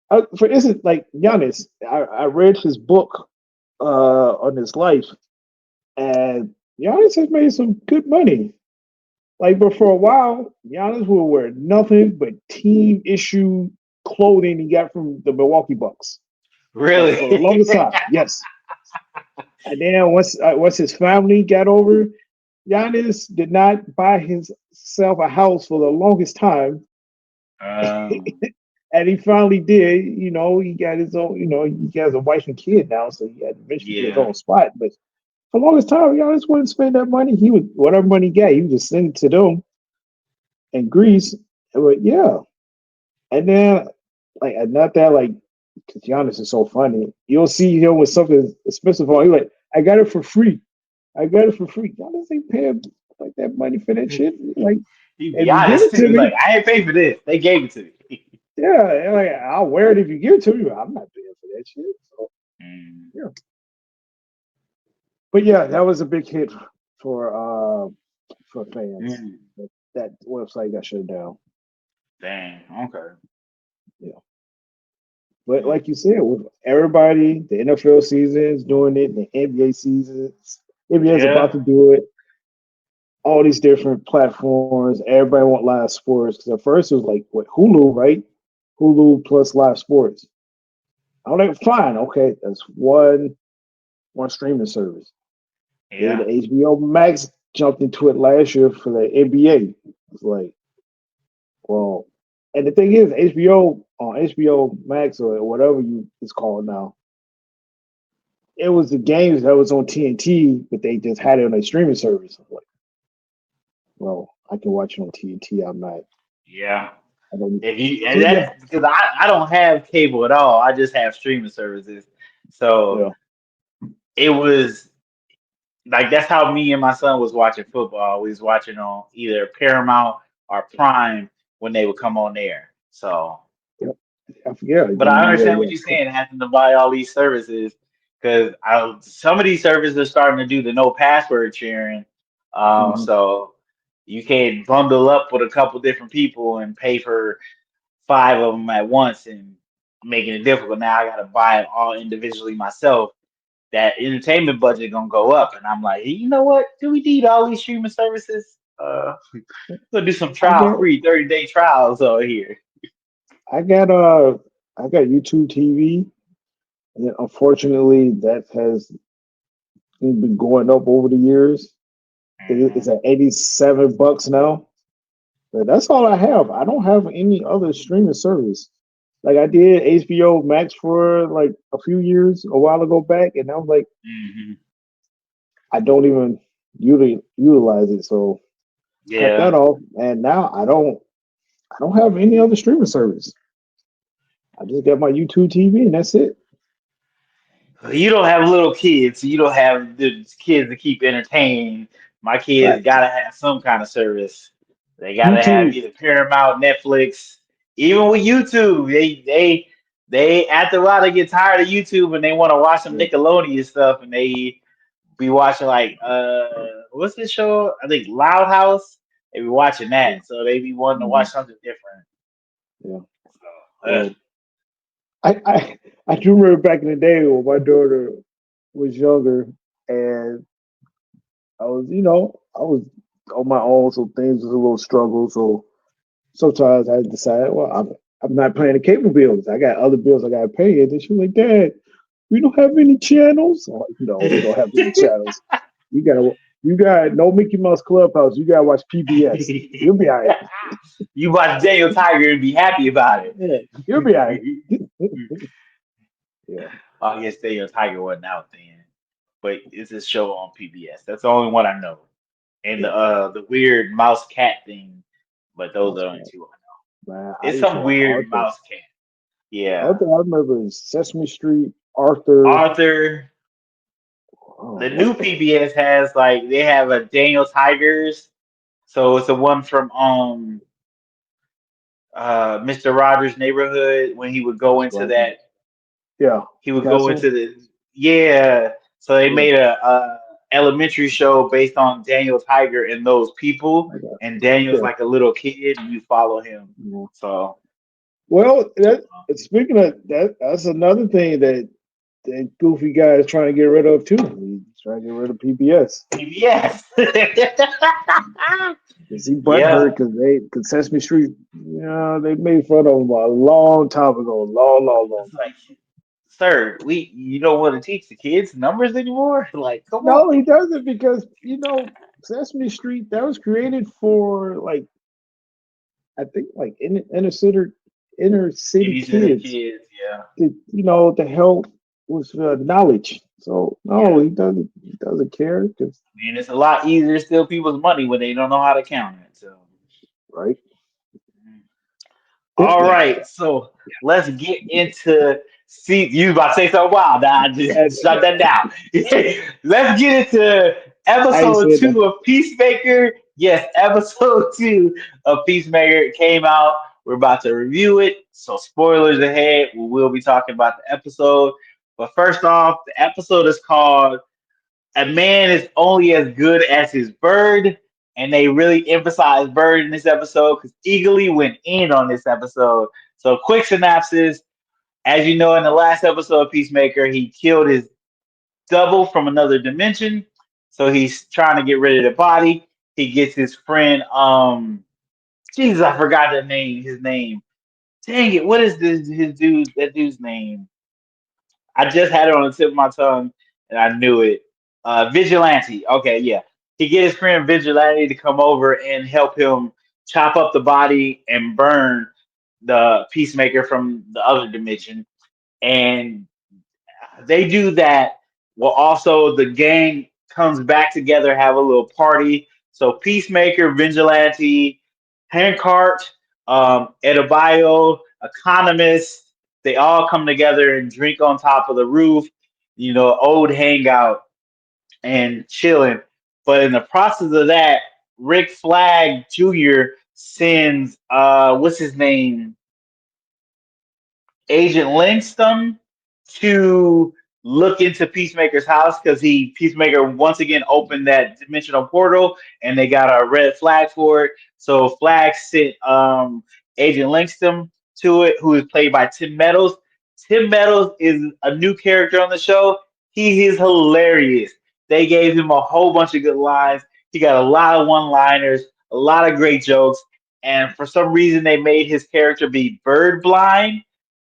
For instance, like Giannis, I read his book on his life, and Giannis has made some good money. Like, but for a while, Giannis will wear nothing but team issue clothing he got from the Milwaukee Bucks. Like for the Really? longest time, yes. And then once his family got over, Giannis did not buy himself a house for the longest time, um, and he finally did. You know, he got his own. You know, he has a wife and kid now, so he had to eventually get his yeah. own spot. But for the longest time, Giannis wouldn't spend that money. He would whatever money he got, he would just send it to them in Greece. But yeah, and then like not that like because Giannis is so funny. You'll see him with something expensive on. He's like, I got it for free. I got it for free. Giannis ain't paying like that money for that shit. Like, He be if you give honest it too. to He's like, me, I ain't paid for this. They gave it to me. yeah, like, I'll wear it if you give it to me. But I'm not paying for that shit. So Mm, yeah, but yeah, that was a big hit for uh for fans. mm, That website got shut down. dang. Okay. Yeah, but Mm, like you said, with everybody, the NFL season is doing it. The NBA seasons, NBA is about yeah. to do it. All these different platforms. Everybody want live sports because at first it was like what Hulu, right? Hulu plus live sports. I'm like, fine, okay, that's one streaming service. Then Yeah. the HBO Max jumped into it last year for the NBA. It's like, well, and the thing is, HBO on HBO Max or whatever you it's called now, it was the games that was on TNT, but they just had it on a streaming service. I'm like, well, I can watch it on TNT. I'm not. Yeah. I don't. If you and So yeah, that's because I don't have cable at all. I just have streaming services. So yeah, it was like that's how me and my son was watching football. We was watching on either Paramount or Prime when they would come on there. So, yeah. I forget. but I understand what Yeah, you're saying, having to buy all these services because some of these services are starting to do the no password sharing. yeah. So you can bundle up with a couple different people and pay for five of them at once and making it difficult. Now I got to buy it all individually myself. That entertainment budget gonna go up, and I'm like, hey, you know what? Do we need all these streaming services? We'll do some I trial get. free 30-day trials over here. I got uh I got YouTube TV, and then unfortunately that has been going up over the years. It's Hmm. at $87 now. But that's all I have. I don't have any other streaming service. Like I did HBO Max for like a few years a while ago back, and I was like, Hmm. I don't even utilize it. So cut that Yeah. off, and now I don't have any other streaming service. I just got my YouTube TV, and that's it. You don't have little kids, so you don't have the kids to keep entertained. My kids Right. gotta have some kind of service. They gotta have YouTube. either Paramount, Netflix, even with YouTube. They after a while they get tired of YouTube and they want to watch some Yeah. Nickelodeon stuff, and they be watching like what's this show? I think Loud House. They be watching Yeah. that, so they be wanting to Mhm. watch something different. Yeah. So, Well, I do remember back in the day when my daughter was younger, and I was on my own, so things was a little struggle. So sometimes I decided, well, I'm not paying the cable bills. I got other bills I got to pay. And then she was like, Dad, we don't have any channels. I'm like, no, we don't have any channels. You got no Mickey Mouse Clubhouse. You gotta watch PBS. You'll be all right. you watch Daniel Tiger and be happy about it. Yeah, you'll be all right. Yeah, I guess Daniel Tiger wasn't out then, but it's a show on PBS. That's the only one I know. And yeah. the weird mouse cat thing, but those are Mouse the only Cat. two I know. Man, I It's used to some watch weird Arthur. mouse cat. The other Yeah. thing I remember is Sesame Street, Arthur. Arthur, Oh, the what's new the PBS has like they have a Daniel Tigers. So it's the one from Mr. Rogers' Neighborhood when he would go That's into right. that Yeah, he the would go castle. into the yeah. So they Yeah, made a elementary show based on Daniel Tiger and those people, I got. and Daniel's Yeah, like a little kid, and you follow him. yeah. So. Well, speaking of that, that's another thing that goofy guy is trying to get rid of too. He's trying to get rid of PBS. Yes. Is he Yeah. butthurt because Sesame Street, they made fun of him a long time ago, long It's time. like, sir, you don't want to teach the kids numbers anymore? Like, come on. No, he doesn't because Sesame Street that was created for like I think like inner city Any city kids kids, yeah. to help with knowledge. So no, Yeah. he doesn't care because And it's a lot easier to steal people's money when they don't know how to count it. So right. all right, so let's get into see you about to say something wild. Nah, And just shut that down. Let's get into I ain't episode saying that. two of Peacemaker. Yes, episode two of Peacemaker came out. We're about to review it. So spoilers ahead. We will be talking about the episode. But first off, the episode is called A Man is Only as Good as His Bird. And they really emphasize bird in this episode because Eagerly went in on this episode. So, quick synopsis. As you know, in the last episode of Peacemaker, he killed his double from another dimension. So he's trying to get rid of the body. He gets his friend, Jesus, I forgot his name. Dang it, what is that dude's name? I just had it on the tip of my tongue and I knew it. Vigilante. Okay, yeah. He get his friend Vigilante to come over and help him chop up the body and burn the Peacemaker from the other dimension. And they do that. Well, also the gang comes back together, have a little party. So Peacemaker, Vigilante, Hancart, Edebayo, Economist, they all come together and drink on top of the roof. Old hangout and chilling. But in the process of that, Rick Flag Jr. sends what's his name? Agent Langston to look into Peacemaker's house because Peacemaker once again opened that dimensional portal and they got a red flag for it. So Flag sent Agent Langston to it, who is played by Tim Meadows. Tim Meadows is a new character on the show. He is hilarious. They gave him a whole bunch of good lines. He got a lot of one-liners, a lot of great jokes, and for some reason they made his character be bird blind,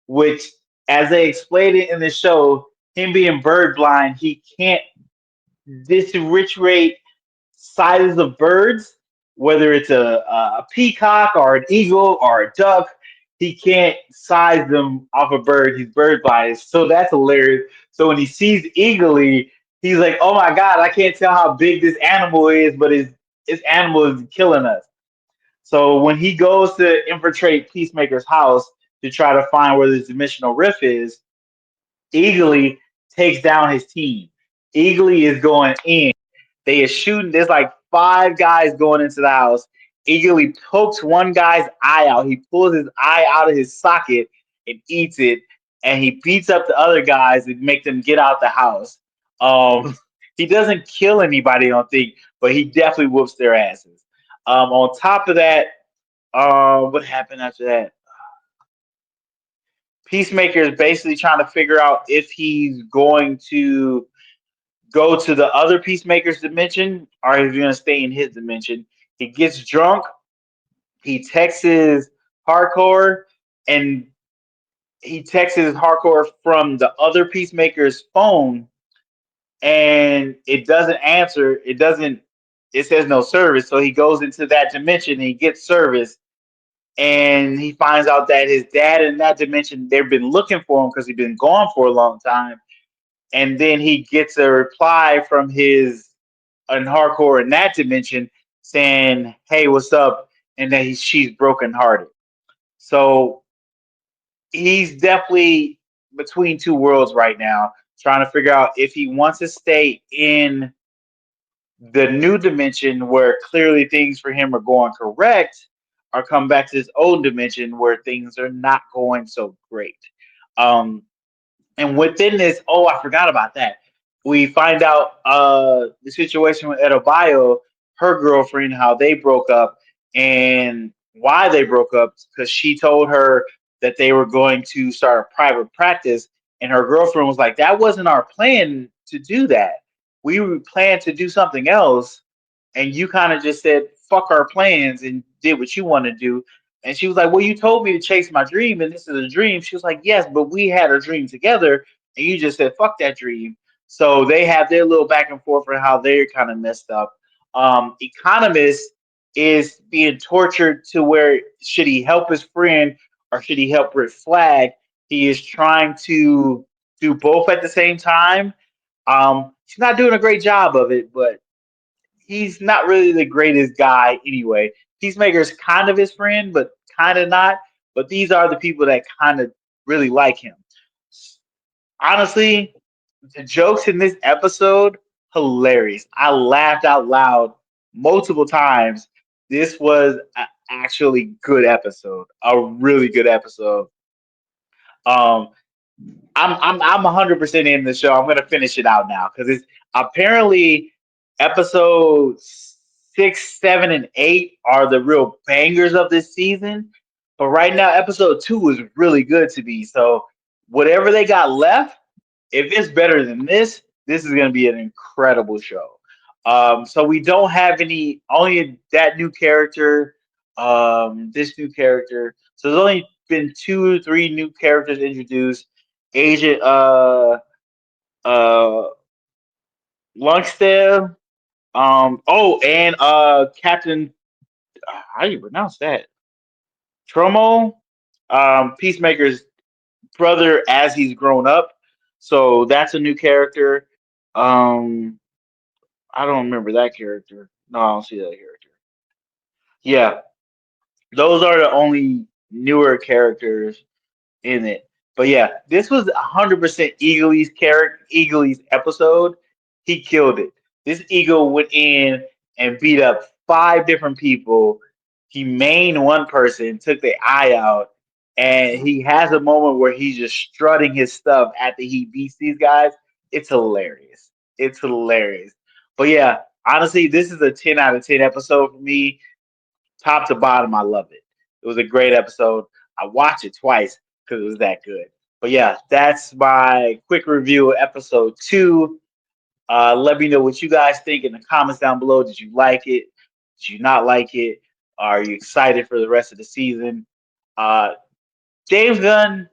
which, as they explained it in the show, him being bird blind, he can't differentiate sizes of birds, whether it's a peacock or an eagle or a duck. He can't size them off a bird. He's bird blind. So that's hilarious. So when he sees eagerly, he's like, "Oh my god, I can't tell how big this animal is, but his animal is killing us." So when he goes to infiltrate Peacemaker's house to try to find where this dimensional rift is, Eagly takes down his team. Eagly is going in. They are shooting. There's like five guys going into the house. Eagly pokes one guy's eye out. He pulls his eye out of his socket and eats it. And he beats up the other guys and make them get out the house. He doesn't kill anybody, I don't think, but he definitely whoops their asses. On top of that, what happened after that? Peacemaker is basically trying to figure out if he's going to go to the other Peacemaker's dimension or if he's going to stay in his dimension. He gets drunk. He texts Hardcore, and he texts Hardcore from the other Peacemaker's phone, and it doesn't answer. It doesn't. It says no service. So he goes into that dimension and he gets service, and he finds out that his dad in that dimension, they've been looking for him because he's been gone for a long time. And then he gets a reply from his and Hardcore in that dimension saying, "Hey, what's up?" And then she's brokenhearted. So he's definitely between two worlds right now, trying to figure out if he wants to stay in the new dimension where clearly things for him are going correct, or come back to his old dimension where things are not going so great. Um, and within this, oh, I forgot about that. We find out the situation with Edebayo, her girlfriend, how they broke up and why they broke up because she told her that they were going to start a private practice, and her girlfriend was like, "That wasn't our plan to do that. We planned to do something else, and you kind of just said fuck our plans and did what you want to do." And she was like, "Well, you told me to chase my dream, and this is a dream." She was like, "Yes, but we had a dream together, and you just said fuck that dream." So they have their little back and forth for how they're kind of messed up. Economist is being tortured to where should he help his friend or should he help Rick Flag? He is trying to do both at the same time. He's not doing a great job of it, but he's not really the greatest guy anyway. Peacemaker's kind of his friend, but kind of not. But these are the people that kind of really like him. Honestly, the jokes in this episode, hilarious. I laughed out loud multiple times. This was an actually good episode, a really good episode. Um, I'm 100% in the show. I'm gonna finish it out now because it's apparently episode 6, 7, and 8 are the real bangers of this season. But right now, episode 2 is really good to me. So whatever they got left, if it's better than this is gonna be an incredible show. So we don't have any only that new character, this new character. So there's only been 2 or 3 new characters introduced. Agent uh Longstaff. And Captain, how do you pronounce that? Tromo. Peacemaker's brother as he's grown up. So that's a new character. Um I don't remember that character. No, I don't see that character. Yeah, those are the only newer characters in it. But yeah, this was 100% Eagly's episode. He killed it. This Eagle went in and beat up 5 different people. He mained one person, took the eye out, and he has a moment where he's just strutting his stuff after he beats these guys. It's hilarious. It's hilarious. But yeah, honestly, this is a 10 out of 10 episode for me, top to bottom. I love it. It was a great episode. I watched it twice because it was that good. But yeah, that's my quick review of episode 2. Let me know what you guys think in the comments down below. Did you like it? Did you not like it? Are you excited for the rest of the season? Uh, James Gunn,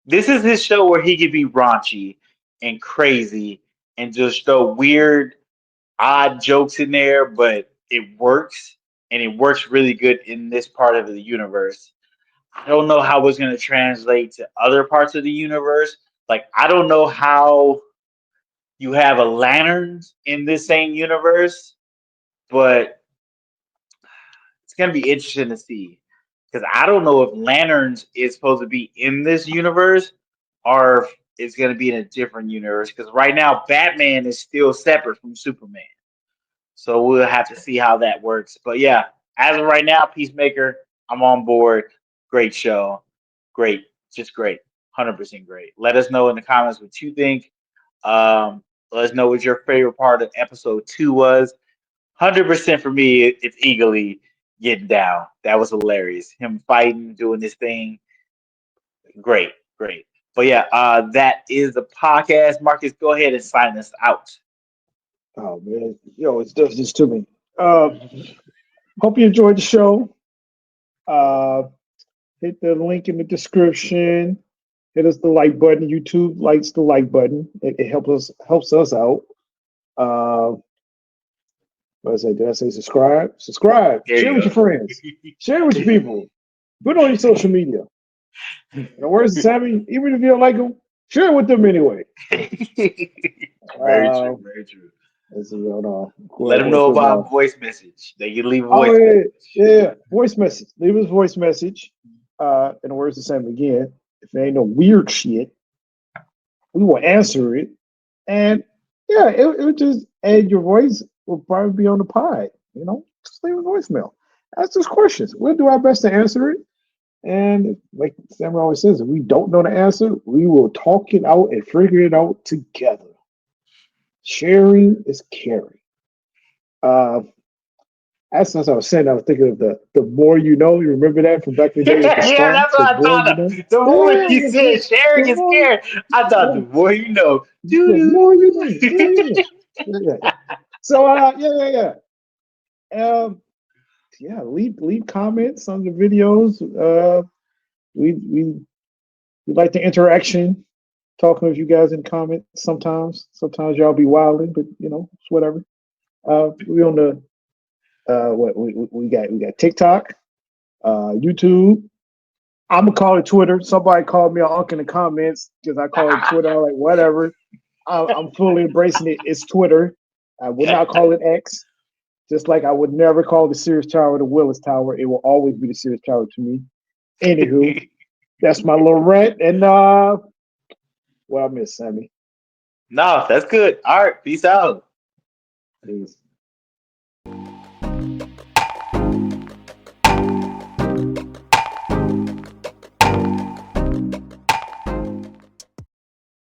this is his show where he could be raunchy and crazy and just throw weird, odd jokes in there, but it works and it works really good in this part of the universe. I don't know how it's going to translate to other parts of the universe. Like, I don't know how you have a lanterns in this same universe, but it's going to be interesting to see because I don't know if lanterns is supposed to be in this universe or if it's going to be in a different universe. Because right now, Batman is still separate from Superman. So we'll have to see how that works. But yeah, as of right now, Peacemaker, I'm on board. Great show. Great. Just great. 100% great. Let us know in the comments what you think. Let us know what your favorite part of episode 2 was. 100% for me, it's eagerly getting down. That was hilarious. Him fighting, doing this thing. Great. Great. But yeah, that is the podcast. Marcus, go ahead and sign us out. Oh man, it does this to me. Hope you enjoyed the show. Uh, hit the link in the description. Hit us the like button. YouTube likes the like button. It helps us out. Uh, what did I say? Did I say subscribe? Subscribe. There Share with you your friends. Share with your people. Put it on your social media. And where's Sammy? Even if you don't like them, share it with them anyway. go. Very Uh, true. Very true. let's see, hold on. Let them know about voice message. They can leave a Oh voice yeah, message. yeah. Voice message. Leave us a voice message. In the words of Sam again, if there ain't no weird shit, we will answer it. And yeah, it would just add your voice will probably be on the pod. Just leave a voicemail. Ask us questions. We'll do our best to answer it. And like Sam always says, if we don't know the answer, we will talk it out and figure it out together. Sharing is caring. Uh, As I was saying, I was thinking of the more you know. You remember that from back in the day with the Yeah, song? that's The what I more thought you of. know. The moment you Yeah, said sharing the is more, caring, I thought the yeah, more you know. the more you Doo-doo. know. Yeah. So yeah. Leave comments on the videos. We like the interaction, talking with you guys in comments. Sometimes y'all be wilding, but it's whatever. We on the what we got TikTok, YouTube. I'm gonna call it Twitter. Somebody called me an unk in the comments because I call it Twitter. I'm like, whatever. I'm fully embracing it. It's Twitter. I would not call it X. Just like I would never call the Sears Tower the Willis Tower. It will always be the Sears Tower to me. Anywho, that's my little rant. And well, I miss Sammy. No, that's good. All right, peace out. Peace.